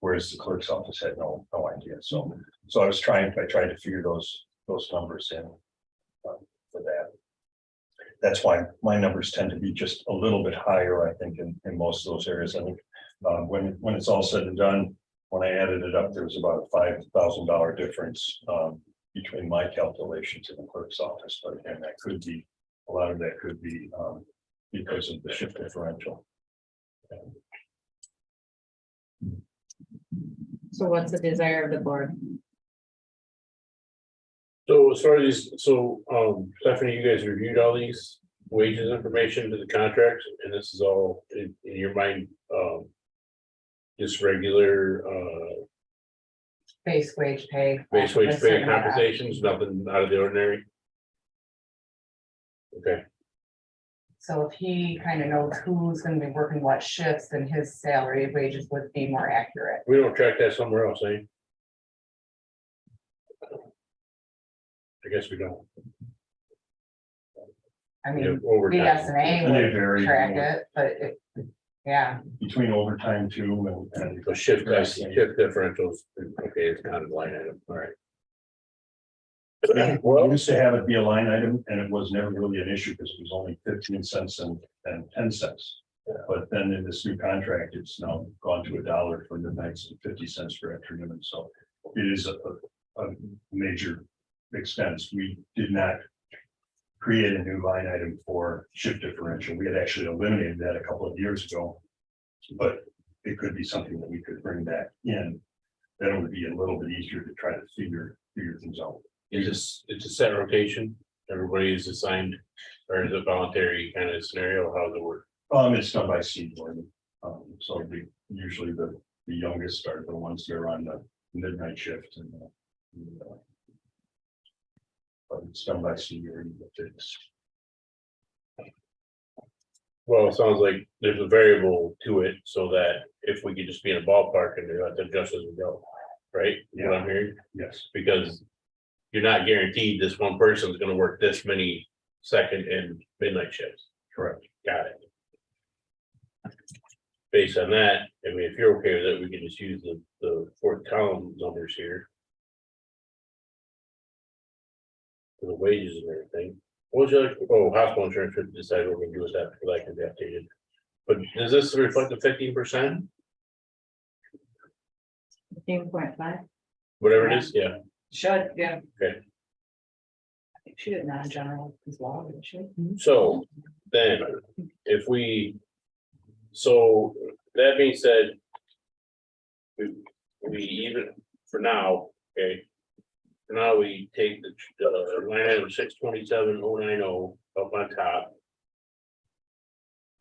S5: Whereas the clerk's office had no idea, so I tried to figure those numbers in. For that. That's why my numbers tend to be just a little bit higher, I think, in most of those areas. I think, when it's all said and done, when I added it up, there was about a $5,000 difference, between my calculations and the clerk's office, but again, that could be, a lot of that could be, because of the shift differential.
S8: So what's the desire of the board?
S3: So as far as, Stephanie, you guys reviewed all these wages information to the contracts, and this is all in your mind, just regular,
S11: Base wage pay.
S3: base wage
S11: a
S3: pay
S11: certain amount.
S3: compensations, nothing out of the ordinary? Okay,
S11: So if he kind of knows who's gonna be working what shifts, then his salary wages would be more accurate.
S3: we don't track that somewhere else, eh? I guess we don't.
S11: I
S3: We have
S11: mean,
S3: overtime.
S11: BSNA
S5: And they
S11: would
S5: vary
S11: track it, but it, yeah,
S5: between overtime too and
S3: So shift differentials, okay, it's kind of line item, all right.
S5: we used to have it be a line item and it was never really an issue because it was only 15 cents and 10 cents. But then in this new contract, it's now gone to $1 for midnights and 50 cents for afternoon. So it is a major expense. We did not create a new line item for shift differential. We had actually eliminated that a couple of years ago. But it could be something that we could bring back in. That would be a little bit easier to try to figure things out.
S3: It's a set rotation, everybody is assigned, or is it voluntary kind of scenario, how does it work?
S5: It's done by senior. So usually the youngest are the ones that are on the midnight shift and. But it's done by senior.
S3: Well, it sounds like there's a variable to it, so that if we could just be in a ballpark and do that, adjust as we go, right? What I'm hearing,
S5: Yes,
S3: because you're not guaranteed this one person's gonna work this many second and midnight shifts.
S5: correct.
S3: Got it. Based on that, I mean, if you're okay with it, we can just use the fourth column numbers here. For the wages and everything. What was your, hospital insurance, should decide what we're gonna do with that, because that can be updated. But does this reflect the 15%?
S8: 15.5.
S3: Whatever it is, yeah,
S11: should, yeah.
S3: okay.
S11: I think she did not in general as well, didn't she?
S3: So then, if we, so that being said. We even, for now, okay. For now, we take the line item 627,090 up on top.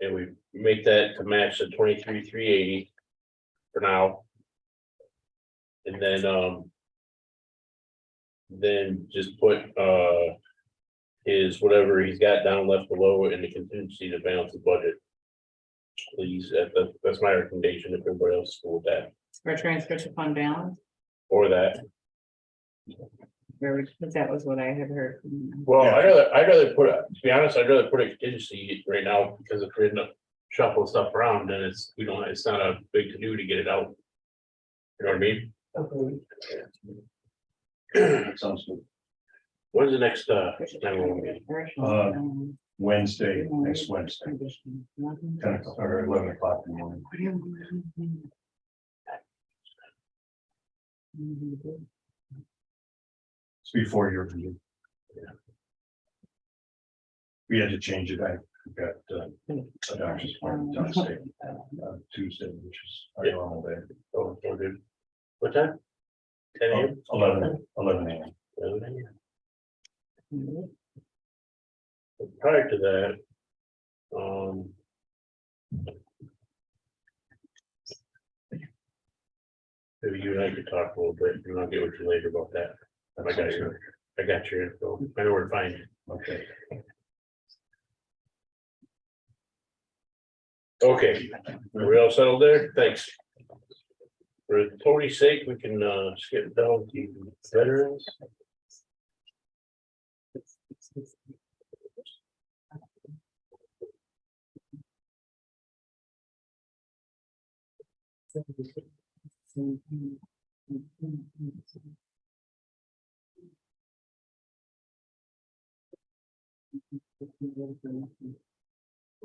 S3: And we make that to match the 23,380 for now. And then just put his whatever he's got down left below in the contingency to balance the budget. Please, that's my recommendation, if everybody else is cool with that,
S8: For transfer to fund balance,
S3: or that.
S8: because that was what I had heard.
S3: Well, I'd rather put, to be honest, I'd rather put a contingency right now, because if we're gonna shuffle stuff around, then it's not a big to do to get it out. You know what I mean?
S5: That sounds good.
S3: When's the next, 911 meeting?
S5: Wednesday, next Wednesday, 10 o'clock or 11 o'clock in the morning. It's before your review. We had to change it. I got a doctor's appointment on Tuesday, which is our normal day.
S3: Oh, good. What time? 10 a.m.?
S5: 11 a.m.
S3: 11 a.m. Prior to that, maybe you and I could talk a little bit, and I'll get with you later about that. I got your info, I know where to find you.
S5: Okay.
S3: Okay, are we all settled there? Thanks. For Tony's sake, we can skip down to veterans.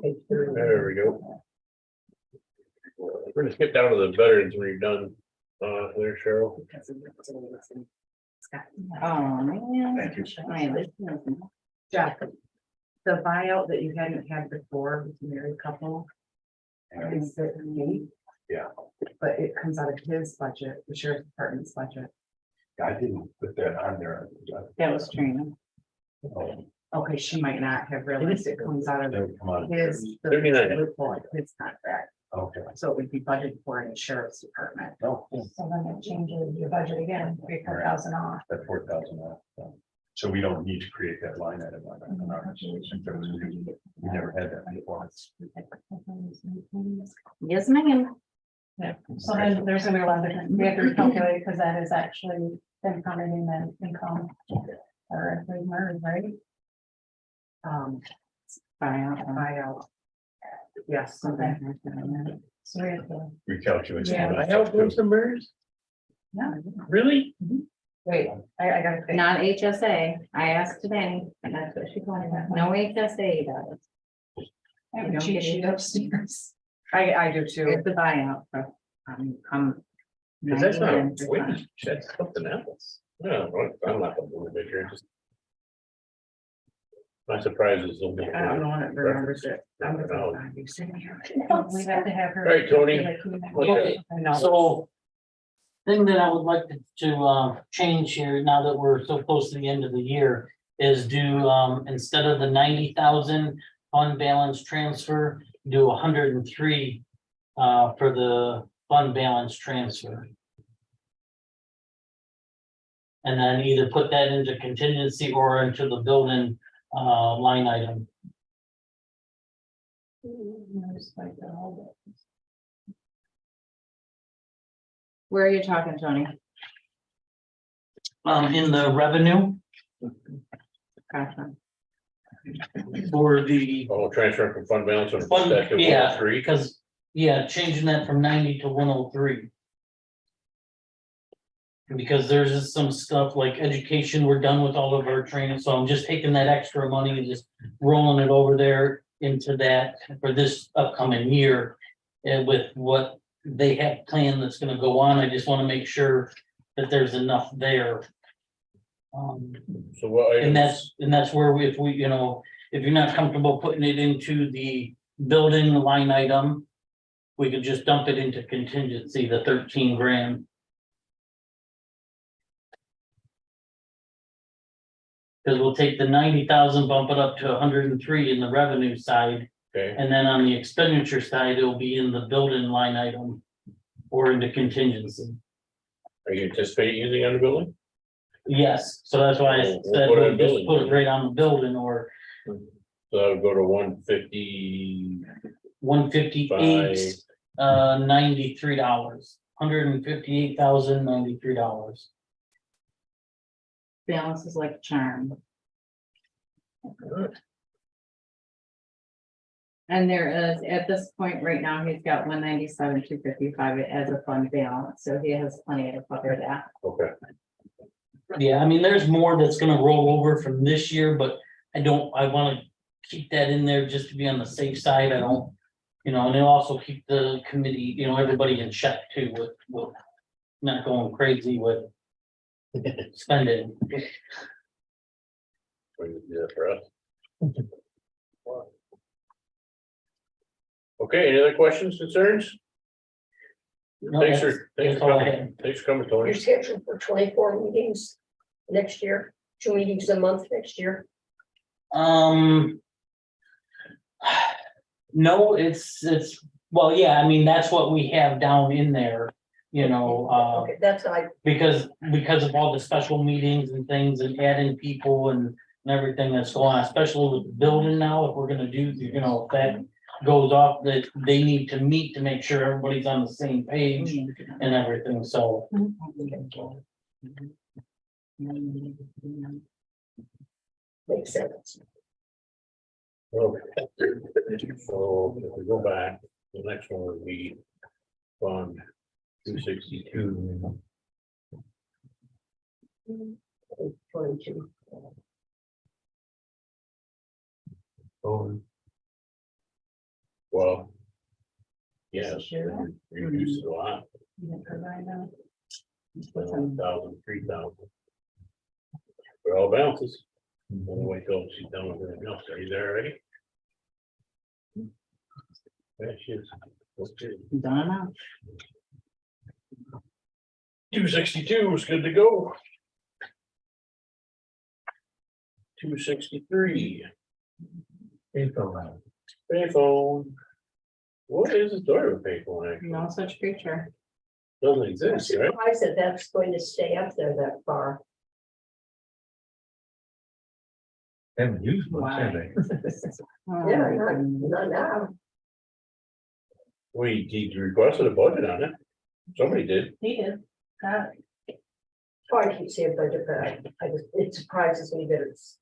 S3: There we go. We're gonna skip down to the veterans when you're done. There, Cheryl.
S8: Oh, man.
S5: Thank you.
S8: Man, this is-
S11: Jeff, the buyout that you hadn't had before with the married couple. Is it me?
S5: Yeah.
S11: But it comes out of his budget, the sheriff's department's budget.
S5: I didn't put that on there.
S8: That was Trina.
S11: Okay, she might not have realized it comes out of
S5: Come on.
S11: his.
S3: 39.
S11: Report, his contract,
S5: Okay.
S11: so it would be budgeted for in the sheriff's department.
S5: No,
S9: So then it changes your budget again, 4,000 off.
S5: that's 4,000 off. So we don't need to create that line item. On ours. We never had that before.
S8: Yes, ma'am.
S9: Yeah, so then there's gonna be a lot of different, we have to recalculate, because that is actually them coming in and income. Or if we merge, right?
S11: Buyout. Yes,
S9: Okay. So we have to,
S5: Recalculate.
S9: Yeah,
S3: I help with some birds?
S9: yeah.
S3: Really?
S11: wait, I gotta think.
S8: Not HSA. I asked today, and that's what she told me. No HSA does.
S9: I have
S8: You
S9: a
S8: don't
S9: cheat
S8: get
S9: sheet
S8: it.
S9: upstairs.
S11: I do too.
S8: It's the buyout. So, I'm.
S3: Cause that's not,
S8: 99%.
S3: wait, that's something else. No, I'm not gonna do it, but you're just. My surprise is. only-
S11: I don't know when it remembers it. I'm
S3: No.
S11: gonna be sitting here.
S9: We have to have her.
S3: All right, Tony.
S9: Okay.
S11: I know.
S12: So. Thing that I would like to change here, now that we're so close to the end of the year, is do, instead of the 90,000 fund balance transfer, do 103 for the fund balance transfer. And then either put that into contingency or into the building line item.
S8: Where are you talking, Tony?
S12: In the revenue
S8: Gotcha.
S12: for the
S3: Oh, transfer from fund balance on.
S12: fund,
S3: back to
S12: yeah,
S3: 103.
S12: because, yeah, changing that from 90 to 103. Because there's just some stuff like education, we're done with all of our training, so I'm just taking that extra money and just rolling it over there into that for this upcoming year. And with what they have planned that's gonna go on, I just wanna make sure that there's enough there.
S3: So what?
S12: And that's where we, if we, you know, if you're not comfortable putting it into the building line item, we could just dump it into contingency, the 13 grand. Cause we'll take the 90,000, bump it up to 103 in the revenue side,
S3: Okay,
S12: and then on the expenditure side, it'll be in the building line item. Or into contingency.
S3: are you anticipating using on the building?
S12: Yes, so that's why I
S3: We'll
S12: said
S3: put it
S12: we'll
S3: in
S12: just
S3: building.
S12: put it right on the building, or
S3: So I would go to 150.
S12: 158, $93, $158,093.
S8: Balance is like a charm. And there is, at this point right now, he's got 197,255 as a fund balance, so he has plenty to cover that.
S3: Okay,
S12: Yeah, I mean, there's more that's gonna roll over from this year, but I wanna keep that in there just to be on the safe side. I don't, you know, and it'll also keep the committee, you know, everybody in check too, with not going crazy with spending.
S3: we can do that for us. Okay, any other questions, concerns?
S12: No,
S3: Thanks
S12: that's-
S3: for, thanks
S12: that's
S3: for
S12: all I
S3: coming,
S12: had.
S3: thanks for coming, Tony.
S10: You're scheduled for 24 meetings next year, 2 meetings a month next year.
S12: No, it's, well, yeah, I mean, that's what we have down in there, you know,
S10: Okay, that's,
S12: because of all the special meetings and things and adding people and everything that's going on, especially with the building now, if we're gonna do, you know, that goes off that they need to meet to make sure everybody's on the same page and everything, so.
S10: Makes sense.
S3: Okay. So if we go back, the next one would be fund 262.
S10: 22.
S3: Oh. Well. Yes,
S8: Sure.
S3: reduce it a lot,
S8: You didn't provide that.
S3: 1,000, 3,000. For all balances. We'll wait till she's done with everything else. Are you there already? There she is. Okay.
S8: Done enough.
S3: 262 is good to go. 263.
S7: Info.
S3: Payphone. What is a Toyota payphone actually?
S8: No such creature.
S3: Doesn't
S10: I'm
S3: exist, right?
S10: surprised that that's going to stay up there that far.
S7: Haven't used much, have they?
S10: Yeah, not now.
S3: We requested a budget on it. Somebody did.
S9: He did, got it.
S10: Oh, I keep saying budget, but I just, it surprises me that it's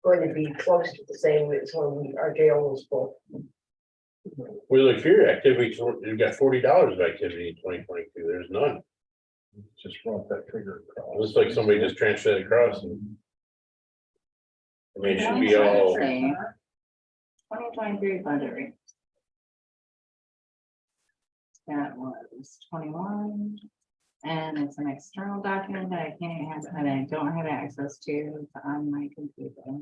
S10: going to be close to the same as when our jail was full.
S3: We look here, activity, we've got $40 of activity in 2022. There's none.
S5: Just want that figure.
S3: Looks like somebody just transferred across and. I mean, it should be all,
S8: 2023 budget rate. That was 21. And it's an external document that I can't have, that I don't have access to it's on my computer.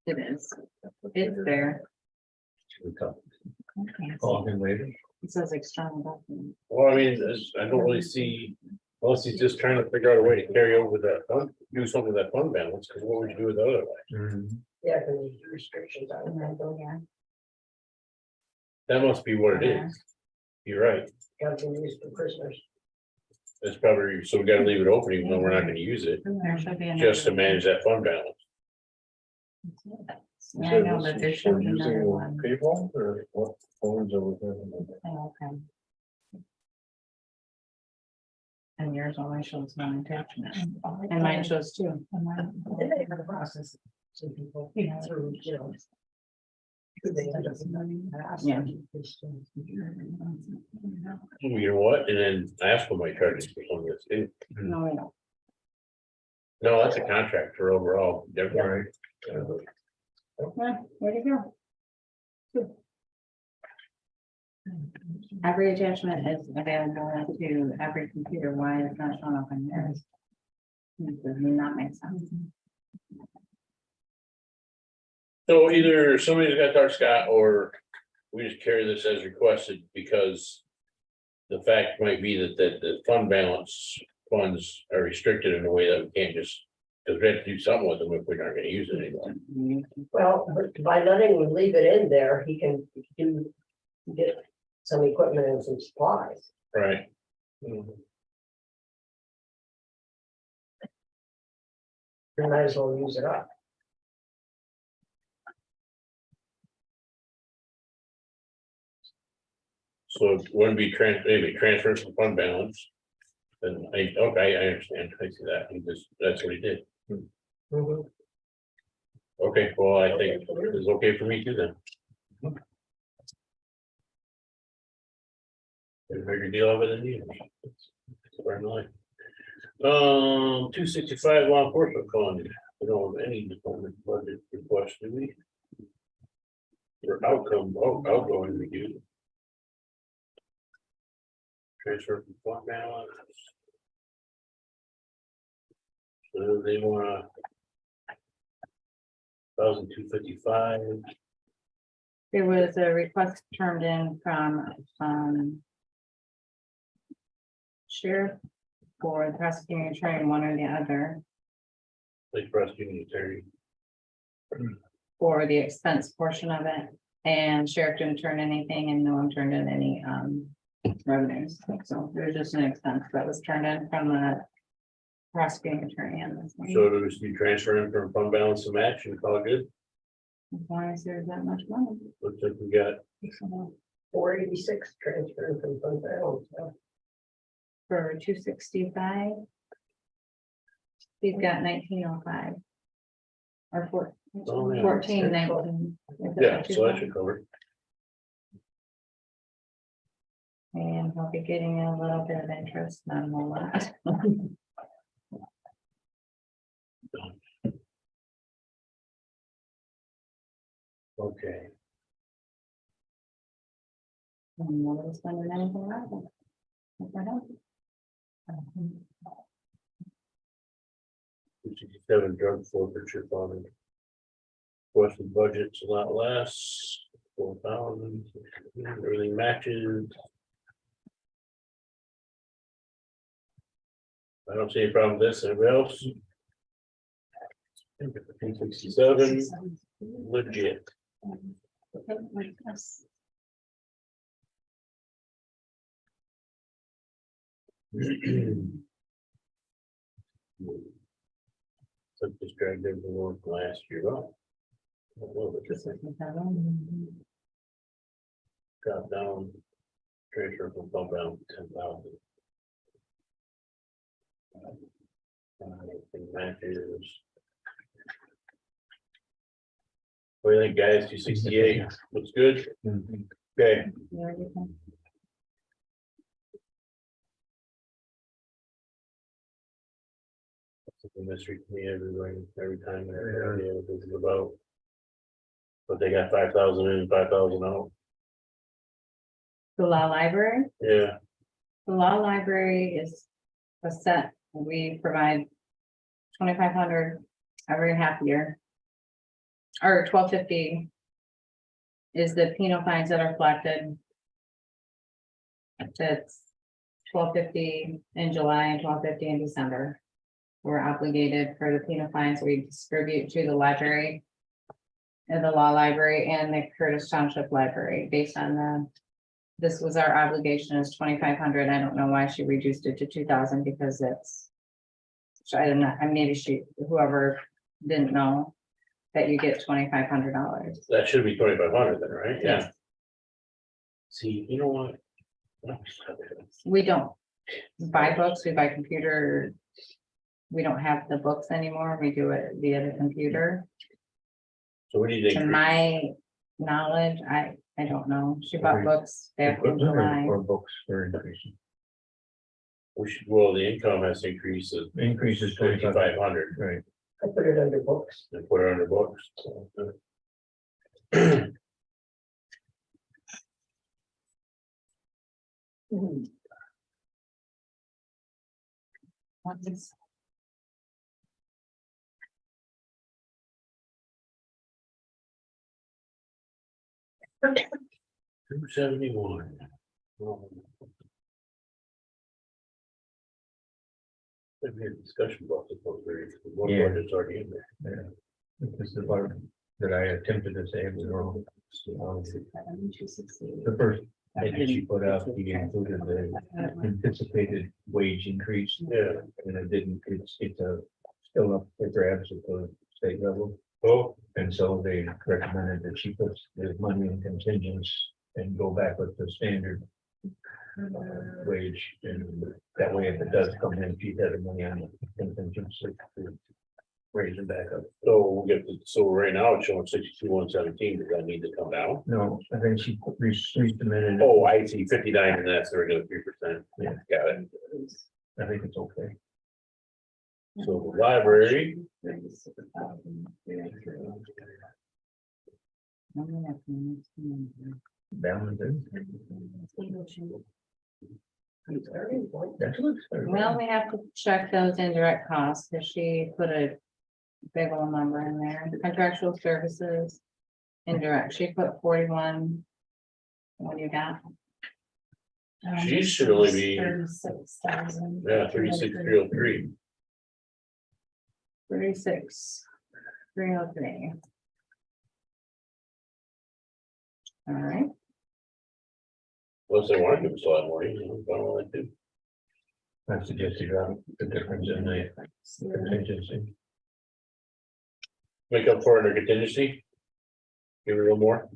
S8: It is. It's there. Okay.
S7: Call him later.
S8: It says external document.
S3: well, I mean, I don't really see, unless he's just trying to figure out a way to carry over that fund, do something with that fund balance, because what would you do with the other way?
S10: Yeah, because there's restrictions on it.
S8: Go here.
S3: That must be what it is. You're right.
S10: Got to be used for prisoners.
S3: It's probably, so we gotta leave it open even though we're not gonna use it,
S8: There should be.
S3: just to manage that fund balance.
S8: Yeah, I know, but there should be another one.
S5: Payphone or what phones are we having?
S8: Oh, okay. And yours only shows one attachment, and mine shows two.
S10: Then they have a process. Some people, you know, through jail. They end up in
S8: Yeah.
S3: You know what, and then ASPA might charge us for some of this, too.
S8: No, I don't.
S3: No, that's a contract for overall, definitely.
S8: Yeah, there you go. Every attachment is available to every computer. Why it's not showing up on yours? It does not make sense.
S3: So either somebody's got to talk to Scott, or we just carry this as requested, because the fact might be that the fund balance funds are restricted in a way that we can't just, because we have to do something with them if we're not gonna use it anymore.
S10: Well, but by letting him leave it in there, he can get some equipment and some supplies.
S3: Right.
S10: We might as well use it up.
S3: So it wouldn't be maybe transfer from fund balance. Then okay, I understand, I see that, that's what he did.
S10: Mhm.
S3: Okay, well, I think it's okay for me too then. A bigger deal of it than you. Very nice. 265 law enforcement fund, we don't have any department budget request, do we? For outgoing we do. Transfer from fund balance. So they want 1,255.
S8: There was a request turned in from sheriff for the prosecuting attorney, one or the other,
S3: Like prosecuting attorney.
S8: for the expense portion of it. And sheriff didn't turn anything and no one turned in any revenues. So there's just an expense that was turned in from the prosecuting attorney on this one.
S3: So it'll just be transferring from fund balance to match and call it good.
S8: As long as there's that much money.
S3: Looks like we got
S10: 486 transferring from fund balance.
S8: For 265. He's got 1905. Or
S3: Oh, yeah.
S8: 1419.
S3: Yeah, so that should cover.
S8: And he'll be getting a little bit of interest, not a whole lot.
S3: Okay.
S8: And nobody's spending anything like that. If I don't.
S3: 267 drug forfeiture fund. Course the budget's a lot less, 4,000, everything matches. I don't see any problem with this, anybody else? 67, legit. So just dragged everything on from last year up. Got down. Transfer from fund balance 10,000. Matches. What do you think, guys? 268, looks good? Okay. The mystery to me every time I have no idea what this is about. But they got 5,000 in, 5,000 out.
S8: The law library,
S3: Yeah,
S8: the law library is a set, we provide 2,500 every half year. Or 1,250 is the penal fines that are collected. That's 1,250 in July and 1,250 in December. We're obligated for the penal fines we distribute to the library. And the law library and the Curtis Township Library based on the. This was our obligation is 2,500. I don't know why she reduced it to 2,000 because it's. So I don't know, maybe whoever didn't know that you get $2,500.
S3: that should be 2,500 then, right? Yeah.
S8: Yes.
S3: See, you know what?
S8: We don't buy books, we buy computer. We don't have the books anymore. We do it via the computer.
S3: So we need to.
S8: To
S3: increase-
S8: my knowledge, I don't know. She bought
S7: Right.
S8: books back in
S7: Equipment
S8: July.
S7: or books for increasing.
S3: We should, well, the income has to increase to
S7: Increase is 2,500.
S3: 2,500
S7: Right.
S10: I put it under books.
S3: and put it under books. So,
S8: What is-
S3: 271. Maybe a discussion about the book, one
S7: Yeah.
S3: budget's already in there.
S7: Yeah. Because the part that I attempted to say was wrong. The first page she put out, he included the anticipated wage increase.
S3: Yeah,
S7: And it didn't, it's still up for grabs at the state level.
S3: oh,
S7: And so they recommended that she puts the money in contingents and go back with the standard wage. And that way, if it does come in, she has the money on the contingency to raise it back up.
S3: so we'll get, so right now it's showing 62,117, does that need to come down?
S7: No, I think she resubmitted.
S3: Oh, I see, 59, and that's the regular 3%.
S7: Yeah.
S3: Got it.
S7: I think it's okay.
S3: So the library,
S7: Balance is. That looks very
S8: Well,
S7: good.
S8: we have to check those indirect costs, because she put a big old number in there, contractual services. Indirect, she put 41. What do you got?
S3: she should only be,
S9: 36,000.
S3: yeah, 36,303.
S8: 36,303. All right,
S3: Unless they want to give us a lot more, you know, I don't know what they do.
S7: I suggested the difference in the contingency.
S3: Make up for it in contingency. Give it a little more.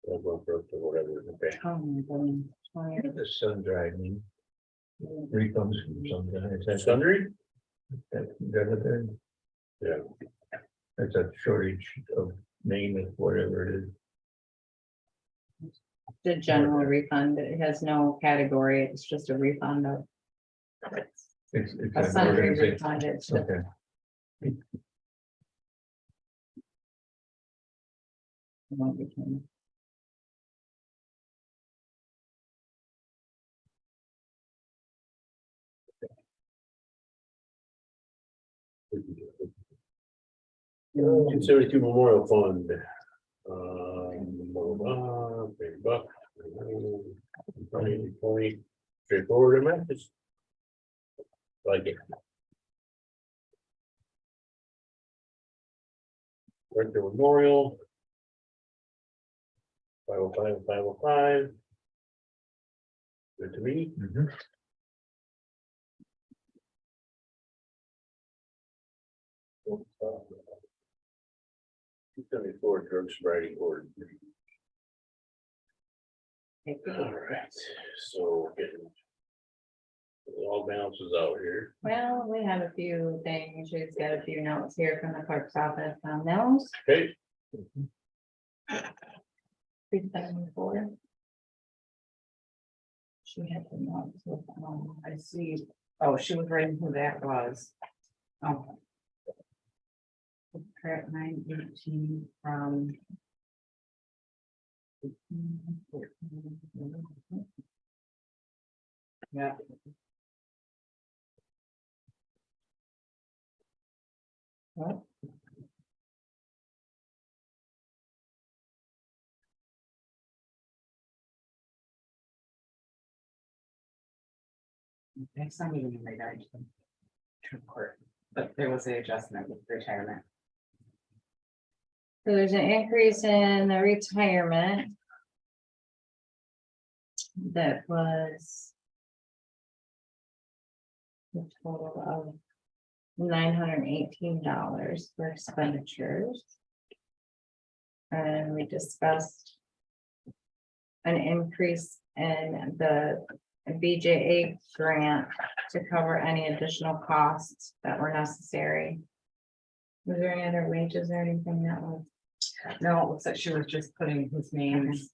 S3: I'll go for up to whatever, okay.
S8: Oh, my goodness.
S7: The sun dried me. Refunds from some guy. Is that
S3: Sundry?
S7: that what they're-
S3: Yeah.
S7: That's a shortage of name of whatever it is.
S8: The general refund, it has no category, it's just a refund of
S7: It's
S8: a
S7: an
S8: sundry
S7: organization.
S8: refund. It's
S7: Okay.
S3: Two 72 Memorial Fund. Big buck. 20, straightforward, man, just. Like it. Winter Memorial. 505, 505. Good to me.
S7: Mhm.
S3: Uh, 274 drug sobriety board. All right, so getting. All balances out here.
S8: Well, we have a few things, she's got a few notes here from the clerk's office on those.
S3: Okay,
S8: 374. She had the notes with,
S11: I see, oh, she was writing who that was. Oh. Correct, 918 from. Yeah.
S8: what?
S11: It's not even in regard to court, but there was an adjustment with retirement.
S8: So there's an increase in the retirement. That was. A total of $918 for expenditures. And we discussed. An increase in the BJA grant to cover any additional costs that were necessary. Was there any other wages or anything that was?
S11: No, it looks like she was just putting his names.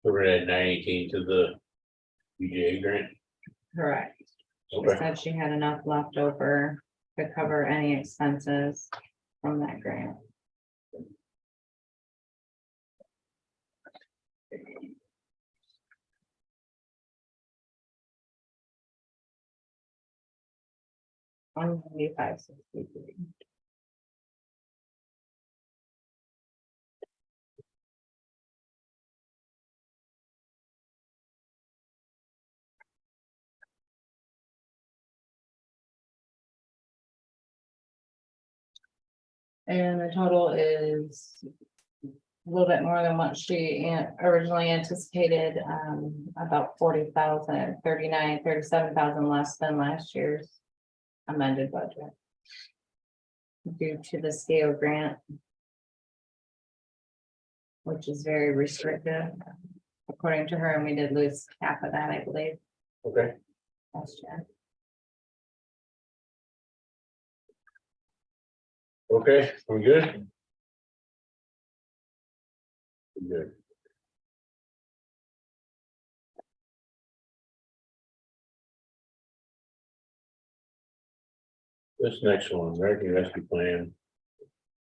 S3: so we're at 918 to the UGA grant.
S8: Correct. She
S3: Okay,
S8: said she had enough left over to cover any expenses from that grant. $195.63. And the total is a little bit more than what she originally anticipated, about 40,000, 39, 37,000 less than last year's amended budget. Due to the scale grant. Which is very restrictive, according to her, and we did lose half of that, I believe,
S3: okay,
S8: last year.
S3: okay, we're good. We're good. This next one, American Rescue Plan,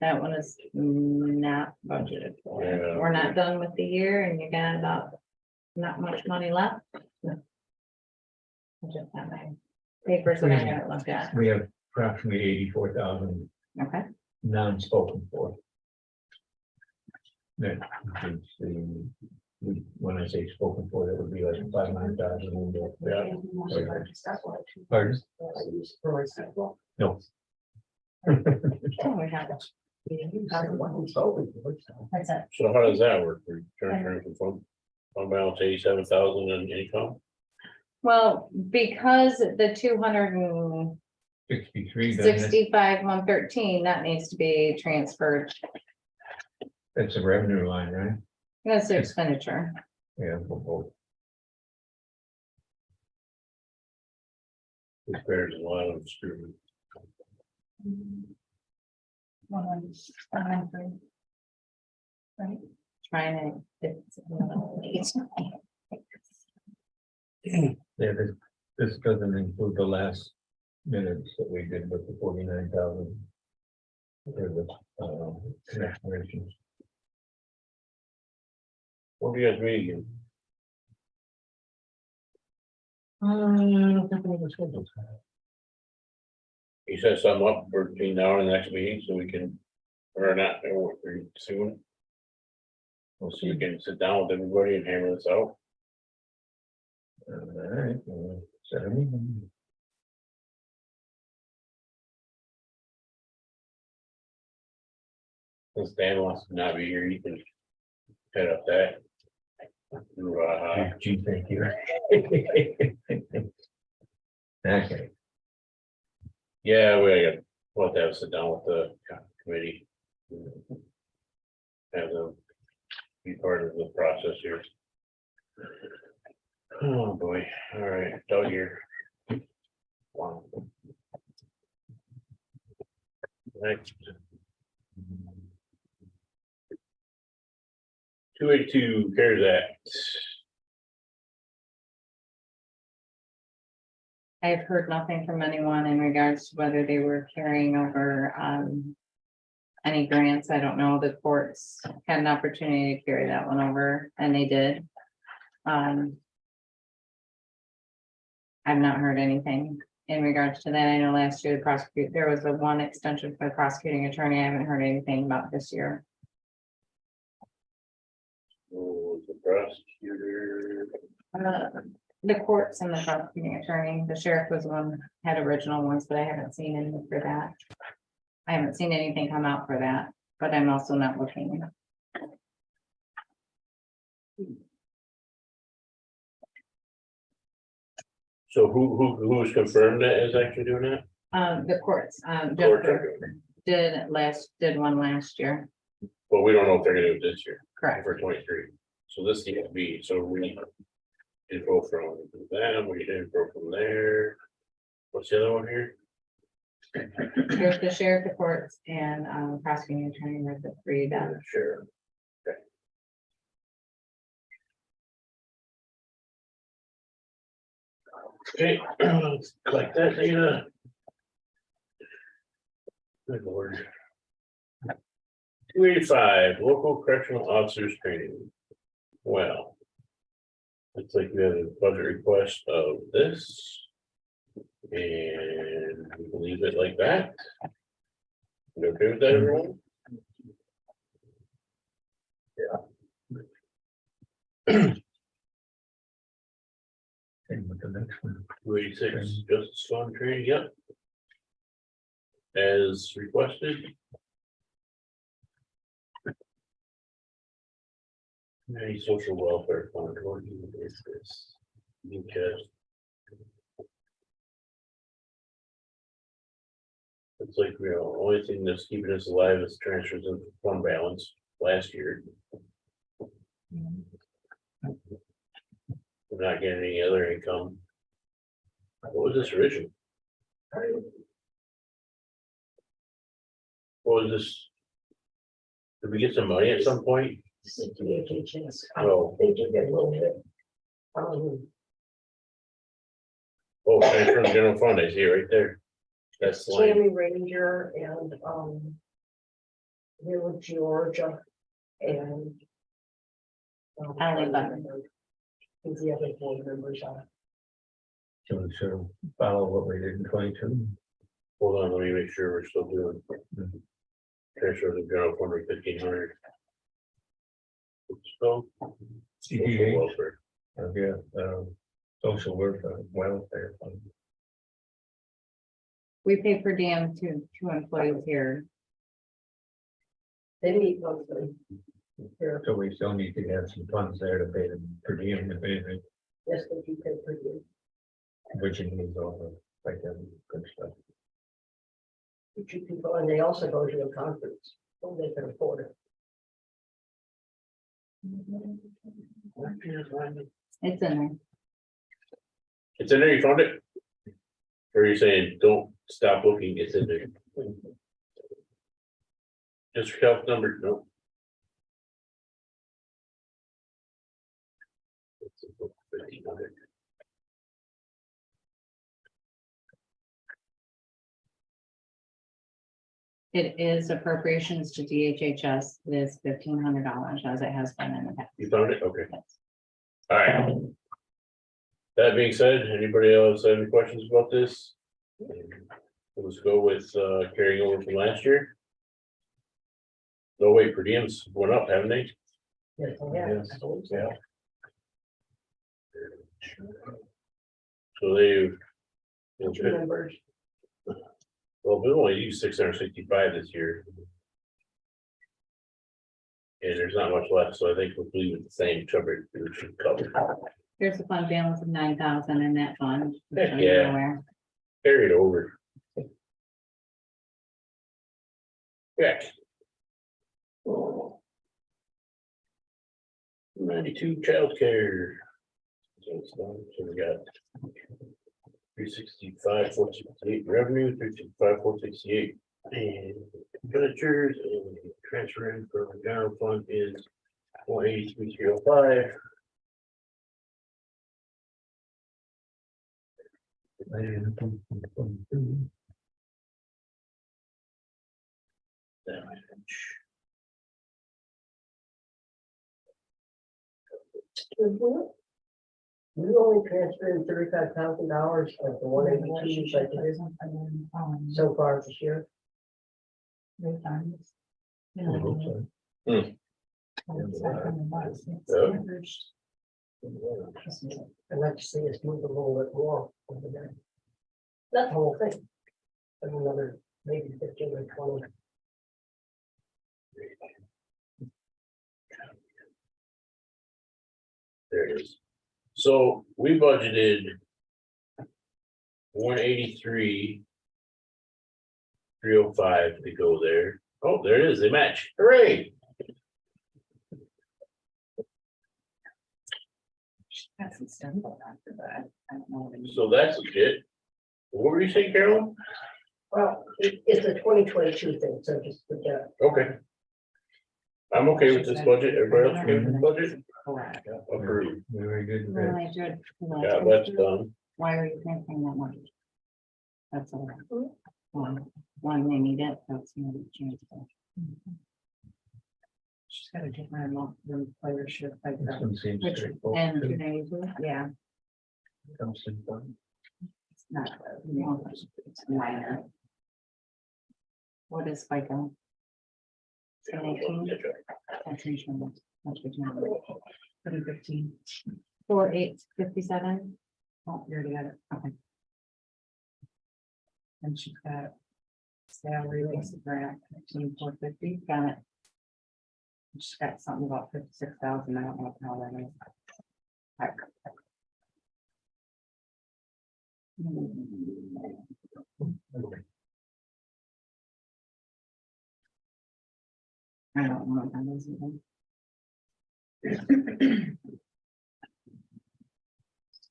S8: That one is not budgeted for.
S3: Yeah.
S8: We're not done with the year and you got about not much money left. I just have my papers that I haven't looked at.
S7: We have approximately 84,000
S8: Okay,
S7: non-spoken for. That is when I say spoken for, that would be like 500,000.
S3: Yeah.
S7: Pardon?
S10: I use for myself.
S7: No.
S8: Oh, we have it.
S9: That's it.
S3: So how does that work? We transfer from fund balance 87,000 and income?
S8: Well, because the 265,
S7: 63, then
S8: 113, that needs to be transferred.
S7: that's a revenue line, right?
S8: That's the expenditure.
S7: Yeah. Well,
S3: There's a lot of screw.
S9: Right,
S8: Trying to.
S7: Yeah, this doesn't include the last minutes that we did with the 49,000. For the connections.
S3: What do you guys mean again? He said something up for between now and the next meeting, so we can, or not, or soon. We'll see, we can sit down with everybody and hammer this out.
S7: All right. 70.
S3: Since Dan wants to not be here, you can head up that.
S7: Gee, thank you. Okay.
S3: Yeah, we'll have to sit down with the committee. Have them be part of the process here. Oh, boy, all right, Doug here. Wow. Next. 282 CARES Act.
S8: I've heard nothing from anyone in regards to whether they were carrying over any grants. I don't know. The courts had an opportunity to carry that one over, and they did. I've not heard anything in regards to that. I know last year there was a one extension for the prosecuting attorney. I haven't heard anything about this year.
S3: Oh, the prosecutor.
S8: The courts and the prosecuting attorney, the sheriff was the one had original ones, but I haven't seen anything for that. I haven't seen anything come out for that, but I'm also not looking.
S3: So who's confirmed that is actually doing that?
S8: The courts,
S3: Court,
S8: did one last year,
S3: well, we don't know if they're gonna do it this year.
S8: correct?
S3: For 23, so this needs to be, so we need info from them, we need info from there. What's the other one here?
S8: There's the sheriff, the courts, and prosecuting attorney are the three that.
S3: Sure. Okay, let's collect that data. Good lord. 285, local correctional officers training. Well. Looks like we have a budget request of this. And we can leave it like that. You okay with that, everyone?
S7: And with the next one.
S3: 286, justice fund training, yep. As requested. Any social welfare fund, what is this? Okay. It's like, you know, only thing that's keeping us alive is transfers in fund balance last year. We're not getting any other income. What was this original? What was this? Did we get some money at some point?
S10: CDHHS.
S3: Oh.
S10: They do get a little bit.
S3: Oh, transfer from general fund, I see it right there. That's the line.
S10: Tammy Ranger and Village Georgia and.
S8: Alan Butler.
S10: Who's the other board members on?
S7: So we sort of follow what we did in 22.
S3: Hold on, let me make sure we're still doing. Transfer the general fund of 1,500. So.
S7: CDA.
S3: Welfare.
S7: Yeah, social work, welfare fund.
S8: We pay per diem to two employees here.
S10: They meet monthly. Here,
S7: So we still need to have some funds there to pay them per diem, if anything,
S10: yes, they do pay per diem.
S7: which is all like that good stuff.
S10: Two people, and they also go to a conference, so they can afford it.
S8: It's in there.
S3: It's in there, you found it? Or you're saying, don't stop looking, it's in there. Just shelf number, no. It's a book, 1,500.
S8: It is appropriations to DHHS. It is $1,500 as it has been in the past.
S3: You found it, okay, all right. That being said, anybody else have any questions about this? Let's go with carrying over from last year. No, wait, per diems went up, haven't they?
S10: Yes, yeah.
S3: Yeah. So they've.
S10: Two members.
S3: Well, we only used 665 this year. And there's not much left, so I think we'll leave it the same, covered, it should cover.
S8: There's a fund balance of 9,000 in that fund.
S3: Heck
S8: so you're
S3: yeah.
S8: aware.
S3: Carry it over. Check. 92 childcare. So it's done. So we got 365, 468 revenue, 365, 468. And expenditures and transfer in for the general fund is 183, 305.
S10: We only transferred $35,000 of the 182 budgeted so far this year. I'd like to see us move a little bit more over there. Not the whole thing, but another maybe 15 or 20.
S3: There it is. So we budgeted 183, 305 to go there. Oh, there it is. They match. Hooray. So that's legit. What were you saying, Carolyn?
S10: Well, it's a 2022 thing, so just forget it.
S3: Okay. I'm okay with this budget. Everybody else okay with this budget?
S8: Correct.
S3: Approved.
S7: Very good.
S8: Well, I did-
S3: Yeah, that's done.
S8: Why are you transferring that much? That's all right. One, they need it, that's not a change. She's got a different amount than player shift like
S7: This
S8: that.
S7: one seems
S8: Which,
S7: straightforward,
S8: and
S7: too.
S8: 292, yeah,
S7: Comes in fun.
S8: it's not, it's minor. What is FICA? 718? That's insurance. That's what you have. 715. 4857. Oh, you already got it, okay. And she's got salary, basic grant, 15450, got it. She's got something about 56,000, I don't know how that is. Alright. I don't know what that is even.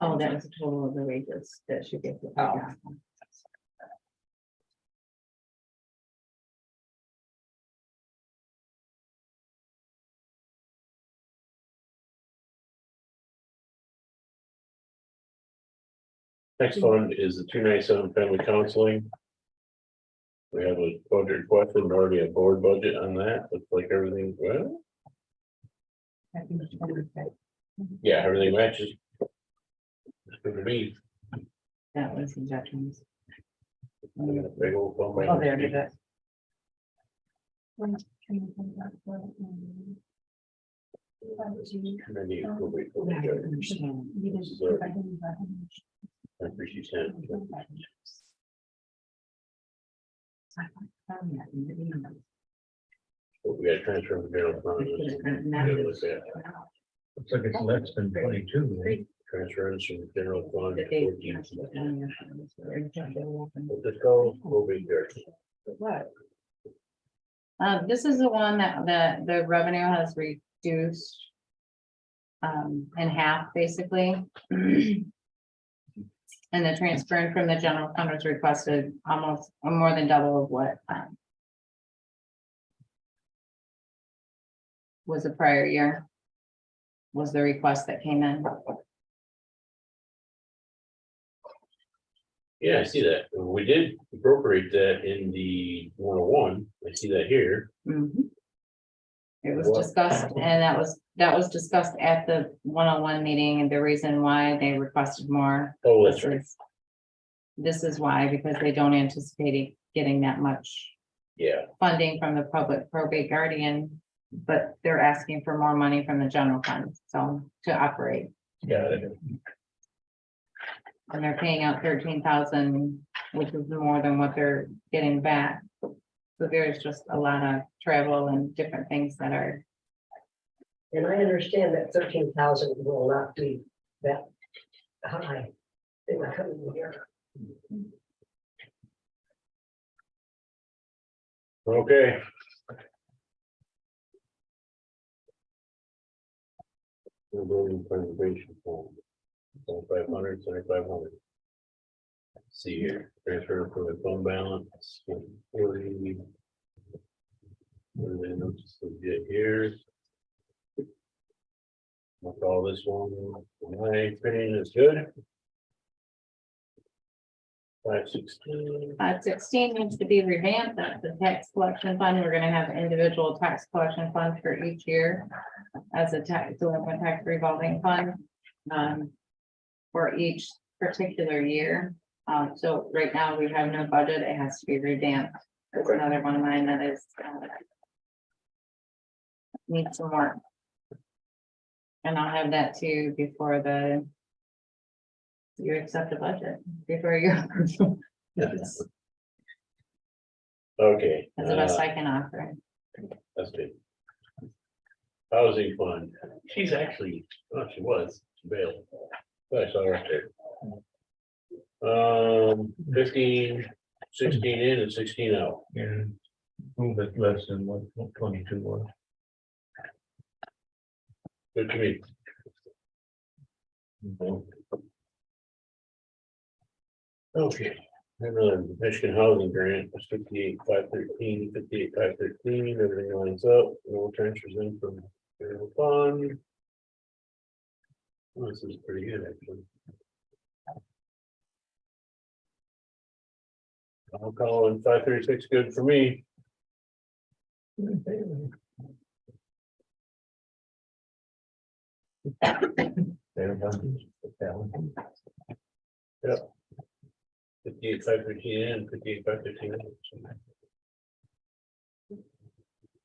S8: Oh, that was the total of the wages that she gave. the FICA.
S3: Next fund is the 297 family counseling. We have a budget request and already a board budget on that. Looks like everything, well,
S8: I think it's gonna be good.
S3: yeah, everything matches. It's gonna be.
S8: That was injections.
S3: I got a big old bump.
S8: Oh, there it is.
S3: And then you go wait for the judge. So, I appreciate that. But we gotta transfer from general fund. Yeah, look at
S7: Looks like it's less than 22, right?
S3: transference from general fund. to 14.
S8: What?
S3: What this called? We'll be there.
S8: This is the one that the revenue has reduced. In half, basically. And the transferring from the general fund was requested almost more than double of what. Was the prior year. Was the request that came in.
S3: Yeah, I see that. We did appropriate that in the 101. I see that here.
S8: Mhm. It was
S3: What?
S8: discussed, and that was discussed at the 101 meeting, and the reason why they requested more.
S3: Oh, that's right.
S8: This is why, because they don't anticipate getting that much
S3: Yeah,
S8: funding from the public probate guardian. But they're asking for more money from the general fund, so to operate,
S3: got it.
S8: and they're paying out 13,000, which is more than what they're getting back. So there's just a lot of travel and different things that are,
S10: And I understand that 13,000 will not be that high in the coming year.
S3: Okay. We're building preservation fund. 7,500, 7,500. See here, transfer from the fund balance. 40. And then let's get here. I'll call this one, in my opinion, is good. 516.
S8: 516 needs to be revamped. That's the tax collection fund. We're gonna have individual tax collection funds for each year. As a delinquent tax revolving fund. For each particular year. So right now we have no budget. It has to be revamped. That's another one of mine that is. Needs some work. And I'll have that too before you accept the budget, before you. That's
S3: Okay.
S8: the best I can offer.
S3: That's good. Housing fund, she's actually, oh, she was, bailed. But I saw her right there. 15, 16 in and 16 out.
S7: And a little bit less than what 22 was.
S3: Good to me. Okay, another Michigan housing grant, was 58,513, 58,513, everything lines up, no transfers in from general fund. Oh, this is pretty good, actually. I'll call in 536 good for me. Yep. 58,513 in, 58,513 out.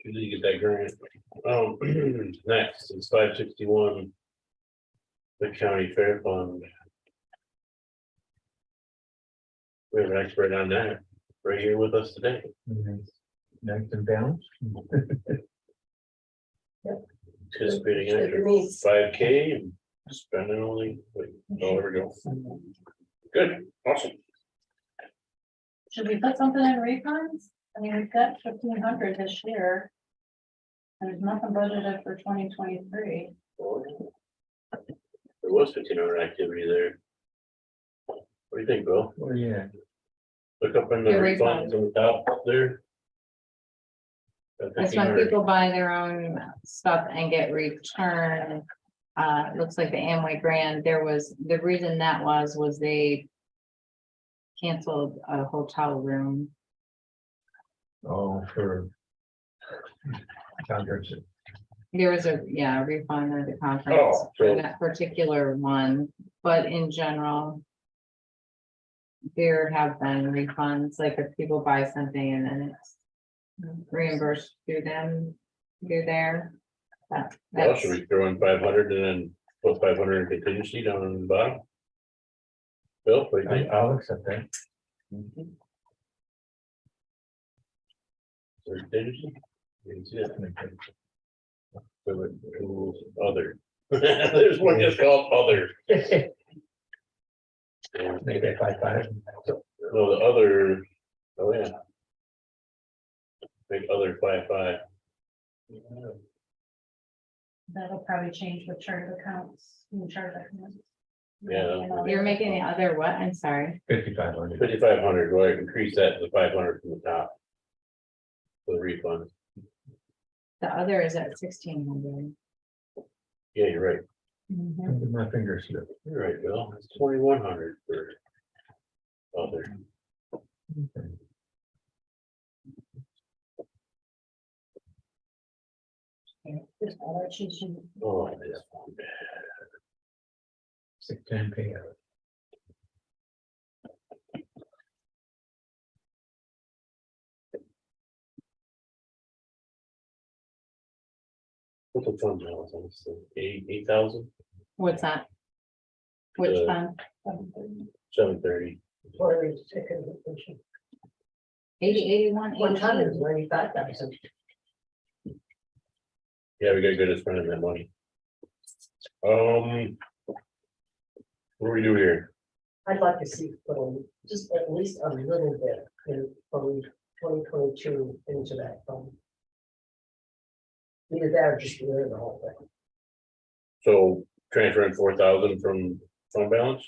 S3: Usually you get that grant. Next is 561. The county fair fund. We have an expert on that right here with us today.
S7: Next and balance.
S3: Anticipating an extra 5K and spending only, wait, oh, there we go. Good, awesome.
S9: Should we put something in refunds? I mean, we've got 1,500 this year. And there's nothing budgeted for 2023.
S3: There was 1,500 activity there. What do you think, Bill?
S7: Oh, yeah.
S3: Look up in the
S8: Your
S3: refunds on the top up there.
S8: That's when people buy their own stuff and get returned. It looks like the Amway grant, the reason that was they canceled a hotel room.
S7: Oh, for conference.
S8: There was a refund of the conference
S3: Oh,
S8: for
S3: so-
S8: that particular one, but in general. There have been refunds, like if people buy something and then it's reimbursed through them, through there.
S3: Well, should we throw in 500 and then put 500 in contingency down on the bottom? Bill, what do you think?
S7: I'll accept that.
S3: Contingency? You can see it. Other. There's one just called other.
S7: Make that 5,500.
S3: No, the other, oh yeah. Big other 5,500.
S9: That'll probably change with chart of accounts, new chart of accounts.
S3: Yeah.
S8: You're making the other what? I'm sorry.
S7: 5,500.
S3: 5,500, go ahead, increase that to 500 from the top. For the refund.
S8: The other is at 1,600.
S3: Yeah, you're right.
S7: With my fingers here.
S3: You're right, Bill. It's 2,100 for other. Oh, this one.
S7: 610 payout.
S3: What's the fund balance on this thing? 8,000,
S8: What's that? Which
S3: The-
S8: fund?
S3: 730.
S10: Employee second vacation.
S8: 8081.
S10: One time it was 95,000.
S3: Yeah, we got good at spending that money. What do we do here?
S10: I'd like to see, just at least a little bit from 2022 into that fund. Either that or just clear the whole thing.
S3: So transferring 4,000 from fund balance?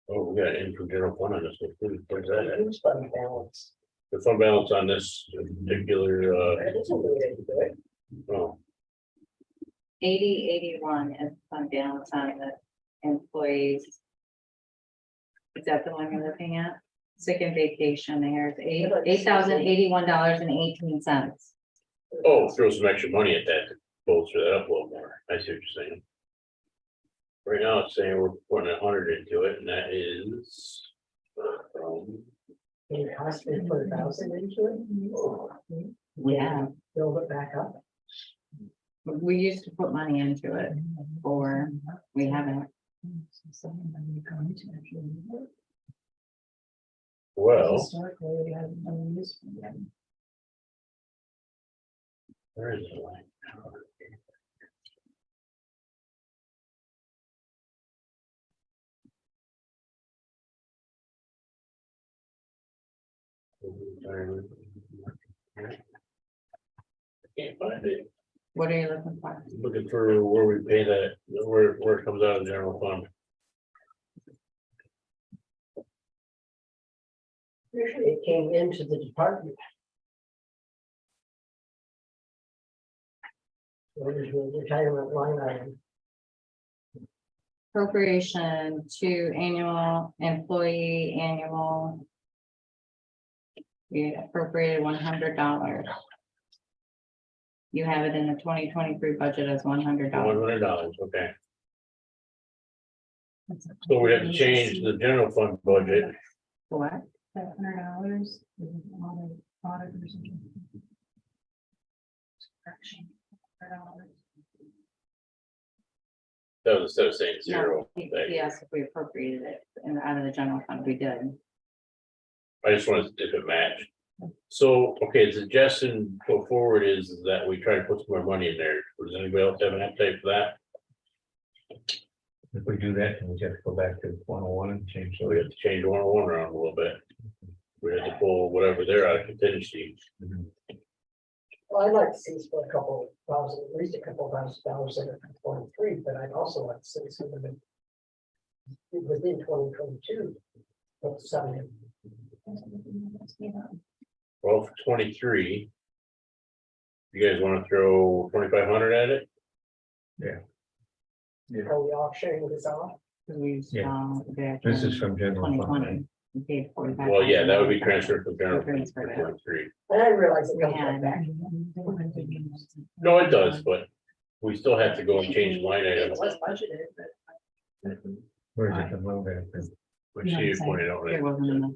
S3: Oh, we got in from general fund on this one. Where's that at?
S10: Who's fund balance?
S3: The fund balance on this particular,
S10: That isn't really good.
S3: oh,
S8: 8081 is fund balance on the employees. Is that the one you're looking at? Sick and vacation, there's $8,081.18.
S3: oh, throw some extra money at that to bolster that up a little more. I see what you're saying. Right now, it's saying we're putting 100 into it, and that is.
S10: Can you possibly put 1,000 into it?
S8: Yeah,
S10: Build it back up.
S8: we used to put money into it, or we haven't.
S3: Well,
S10: Historically, we haven't done this for them.
S3: where is the line? Can't find it.
S8: What are you looking for?
S3: Looking for where we pay that, where it comes out of the general fund.
S10: Usually it came into the department. Where's the retirement line item?
S8: Appropriation to annual employee annual. We appropriated $100. You have it in the 2023 budget as $100.
S3: $100, okay. So we have to change the general fund budget.
S8: What?
S9: $500. Auditors.
S3: That was instead of saying
S8: No,
S3: zero.
S8: yes, if we appropriated it and out of the general fund, we did.
S3: I just wanted to if it matched. So, okay, the suggestion go forward is that we try to put some more money in there. Does anybody else have an appetite for that?
S7: If we do that, then we have to go back to 101 and change.
S3: So we have to change 101 around a little bit. We have to pull whatever there out of contingency.
S10: Well, I'd like to see us put a couple thousand, at least a couple $1,000 in it for 23, but I'd also like to see some of it within 2022. Put some in.
S3: Well, for 23. You guys want to throw 2,500 at it?
S10: Are we all sharing this off?
S8: We
S7: Yeah.
S8: saw the
S7: This is from general fund.
S8: 2020. We paid $45,000.
S3: Well, yeah, that would be transferred from general fund
S8: Transferred
S3: to
S8: it.
S3: 23.
S10: And I realize it
S8: We
S10: comes
S8: had.
S10: right back.
S3: No, it does, but we still have to go and change line
S10: It
S3: items,
S10: was budgeted, but
S7: Where's it from? Low back then?
S3: which she pointed out.
S8: There wasn't enough.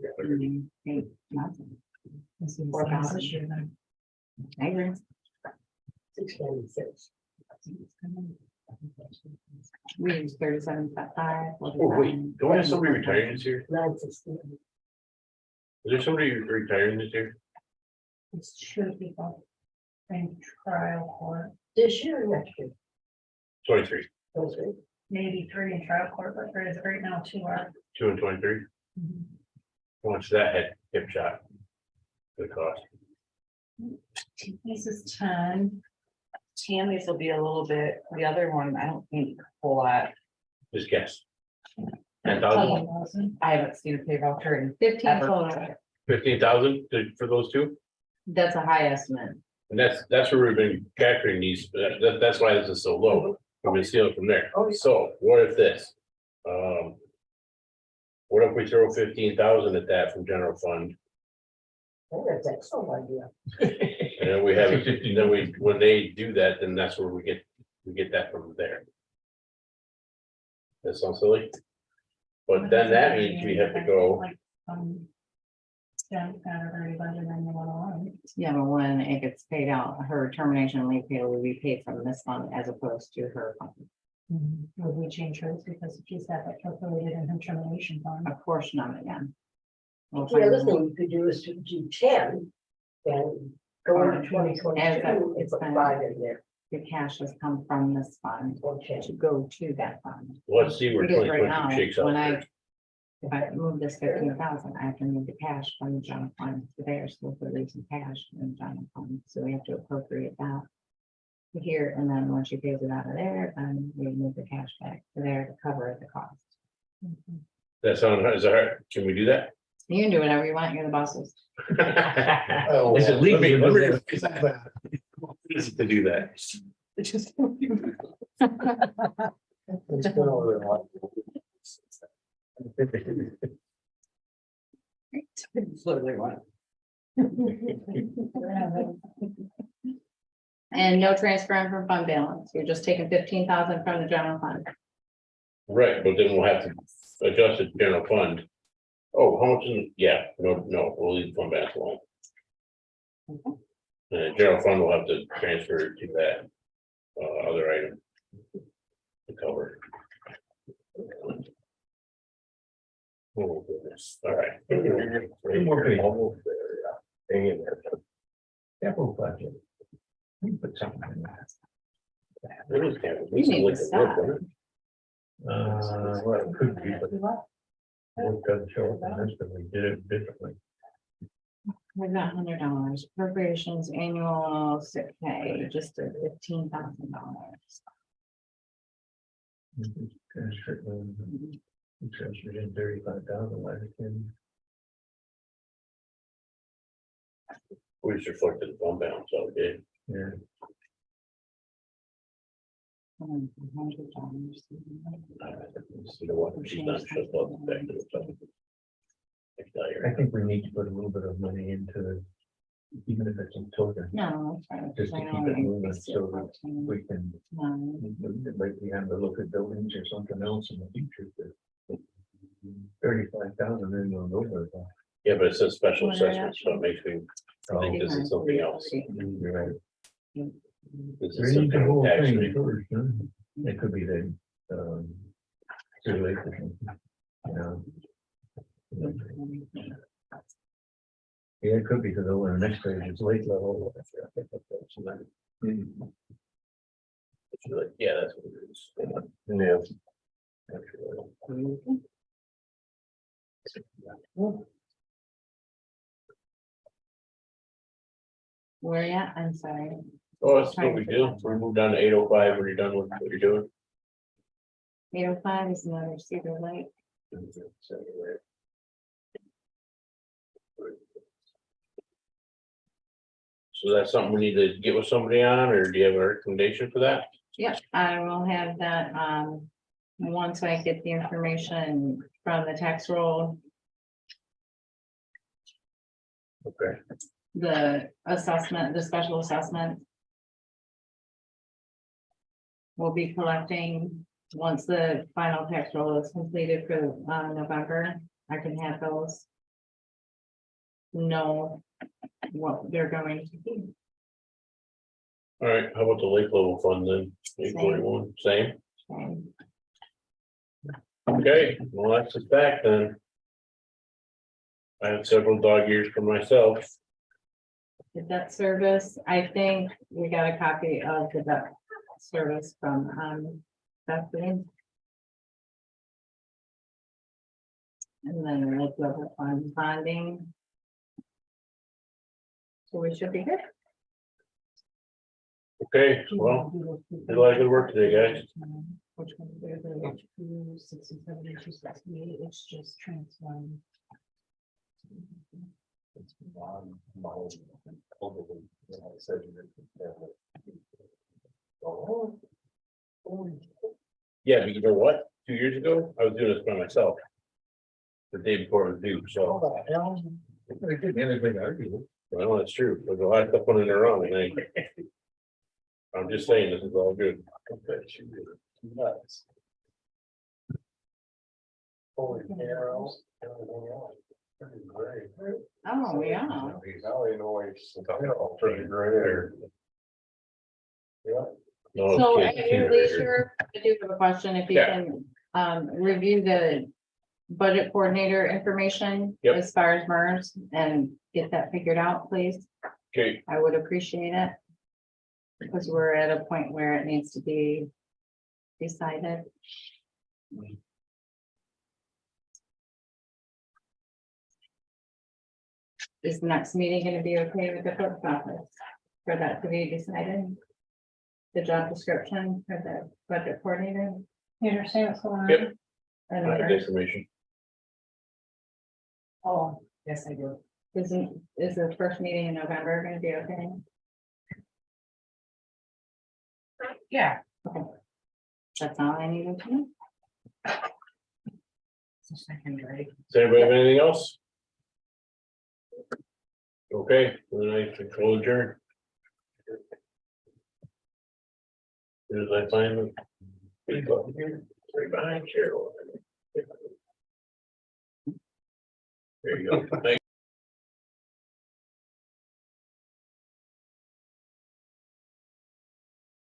S8: Nothing.
S4: 4,000. I agree.
S10: 696.
S8: We use 37.5.
S3: Oh, wait, don't we have somebody retiring this year?
S10: 960.
S3: Is there somebody retiring this year?
S9: It's two people in trial court,
S10: This year or next year?
S3: 23,
S10: Those three.
S9: maybe three in trial court, but there is right now two are.
S3: 2 and 23. How much that had hip shot? The cost.
S9: This is 10.
S11: Tammy's will be a little bit, the other one, I don't think a whole lot.
S3: Just guess. 10,000,
S9: 10,000.
S11: I haven't seen a pay voucher in
S8: 15
S11: ever.
S8: total.
S3: 15,000 for those two?
S8: That's a high estimate.
S3: And that's where we've been capturing these, that's why this is so low. We've been stealing from there. So what if this? What if we throw 15,000 at that from general fund?
S10: Oh, that's excellent idea.
S3: And then we have, then we, when they do that, then that's where we get that from there. That sounds silly. But then that means we have to go,
S9: Like, yeah, kind of already budgeted in the one.
S8: Yeah, but when it gets paid out, her termination leave pay will be paid from this fund as opposed to her fund.
S9: Would we change hers because she's got that calculated in her termination fund?
S8: A portion of it, yeah. We'll
S10: The other
S8: find out.
S10: thing you could do is to do 10 and go into 2022, it's a 5 in there.
S8: The cash has come from this fund
S10: Okay.
S8: to go to that fund.
S3: let's see where
S8: Because right now,
S3: 2022 shakes out.
S8: when I,
S3: first.
S8: if I move this 15,000, I have to move the cash from the general fund to there, so we're releasing cash from the general fund, so we have to appropriate that to here, and then once she pays it out of there, then we move the cash back to there to cover the cost.
S3: That sound, is that hard? Can we do that?
S8: You can do whatever you want, you're the bosses.
S7: Is it legal to do that?
S3: Is it to do that?
S10: It's been over a while.
S8: And no transferring from fund balance, you're just taking 15,000 from the general fund.
S3: Right, but then we'll have to adjust the general fund. Oh, how much in, yeah, no, we'll leave fund balance alone. And general fund will have to transfer to that other item. To cover. Oh, goodness, all right.
S7: More people.
S3: Almost there, yeah. Hang in there.
S7: Capital budget. We put something in that.
S3: It was kind of-
S8: You need to
S3: like a
S8: stop.
S3: book, wasn't
S7: Well, it could be, but it doesn't show up on this, but we did it differently.
S8: We've got $100 appropriations, annual sick pay, just at $15,000.
S7: Transferred in 35,000, like it can.
S3: We just reflected the fund balance, so it
S7: Yeah.
S8: $100.
S3: you know what, she's not just about the fact that it's something.
S7: I think we need to put a little bit of money into, even if it's in token,
S8: No, that's right.
S7: Just to
S8: I
S7: keep
S8: know
S7: it
S8: we
S7: moving
S8: increased it
S7: so that
S8: 14.
S7: we can,
S8: No,
S7: like we have to look at buildings or something else in the future. 35,000 in on over.
S3: Yeah, but it says special
S8: Well, yeah,
S3: assessment, so it makes me think this is something else.
S7: You're right.
S3: This is
S7: Read
S3: some
S7: the
S3: kind
S7: whole
S3: of tax
S7: thing
S3: rate.
S7: first, huh? It could be the, too late for something, you know. Yeah, it could be, because over the next page is late level.
S3: It's like, yeah, that's what it is. Yeah. Actually,
S8: where you at? I'm sorry.
S3: Oh, that's what we do. We move down to 8:05 when you're done with what you're doing.
S8: 805 is another Cedar Lake.
S3: So that's something we need to get with somebody on, or do you have a recommendation for that?
S8: Yep, I will have that, once I get the information from the tax roll,
S3: Okay.
S8: the assessment, the special assessment. We'll be collecting, once the final tax roll is completed for, November, I can have those. No what they're going to be.
S3: All right, how about the lake level fund then? 841, same?
S8: Okay.
S3: Okay, well, that's it back then. I have several dog ears for myself.
S8: The debt service, I think we got a copy of the debt service from, Bethany. And then like level fund bonding. So we should be good.
S3: Okay, well, did a lot of good work today, guys.
S9: Which one? There's a 267, 268, it's just transferring.
S3: Yeah, but you know what? 2 years ago, I was doing this by myself. The day before it was due, so. Well, that's true. There's a lot of stuff running around and I'm just saying, this is all good.
S10: Holy arrows, everything else. Pretty great.
S8: Oh, yeah.
S3: Pretty great.
S10: Yeah.
S3: No,
S8: So
S3: it's
S8: at
S3: kidding.
S8: your leisure, I do have a question, if you
S3: Yeah.
S8: can, review the budget coordinator information
S3: Yep.
S8: as far as MERS and get that figured out, please.
S3: Okay,
S8: I would appreciate it. Because we're at a point where it needs to be decided. Is the next meeting gonna be okay with the clerk's office for that to be decided? The job description for the budget coordinator?
S9: You understand what's going on?
S3: Yep.
S8: And
S3: I have the
S8: MERS?
S3: information.
S11: Oh, yes, I do.
S8: Is the first meeting in November gonna be okay?
S11: Yeah.
S8: That's all I needed to know.
S3: Does anybody have anything else? Okay, then I control adjourn. As I find them. Right behind Cheryl. There you go. Thank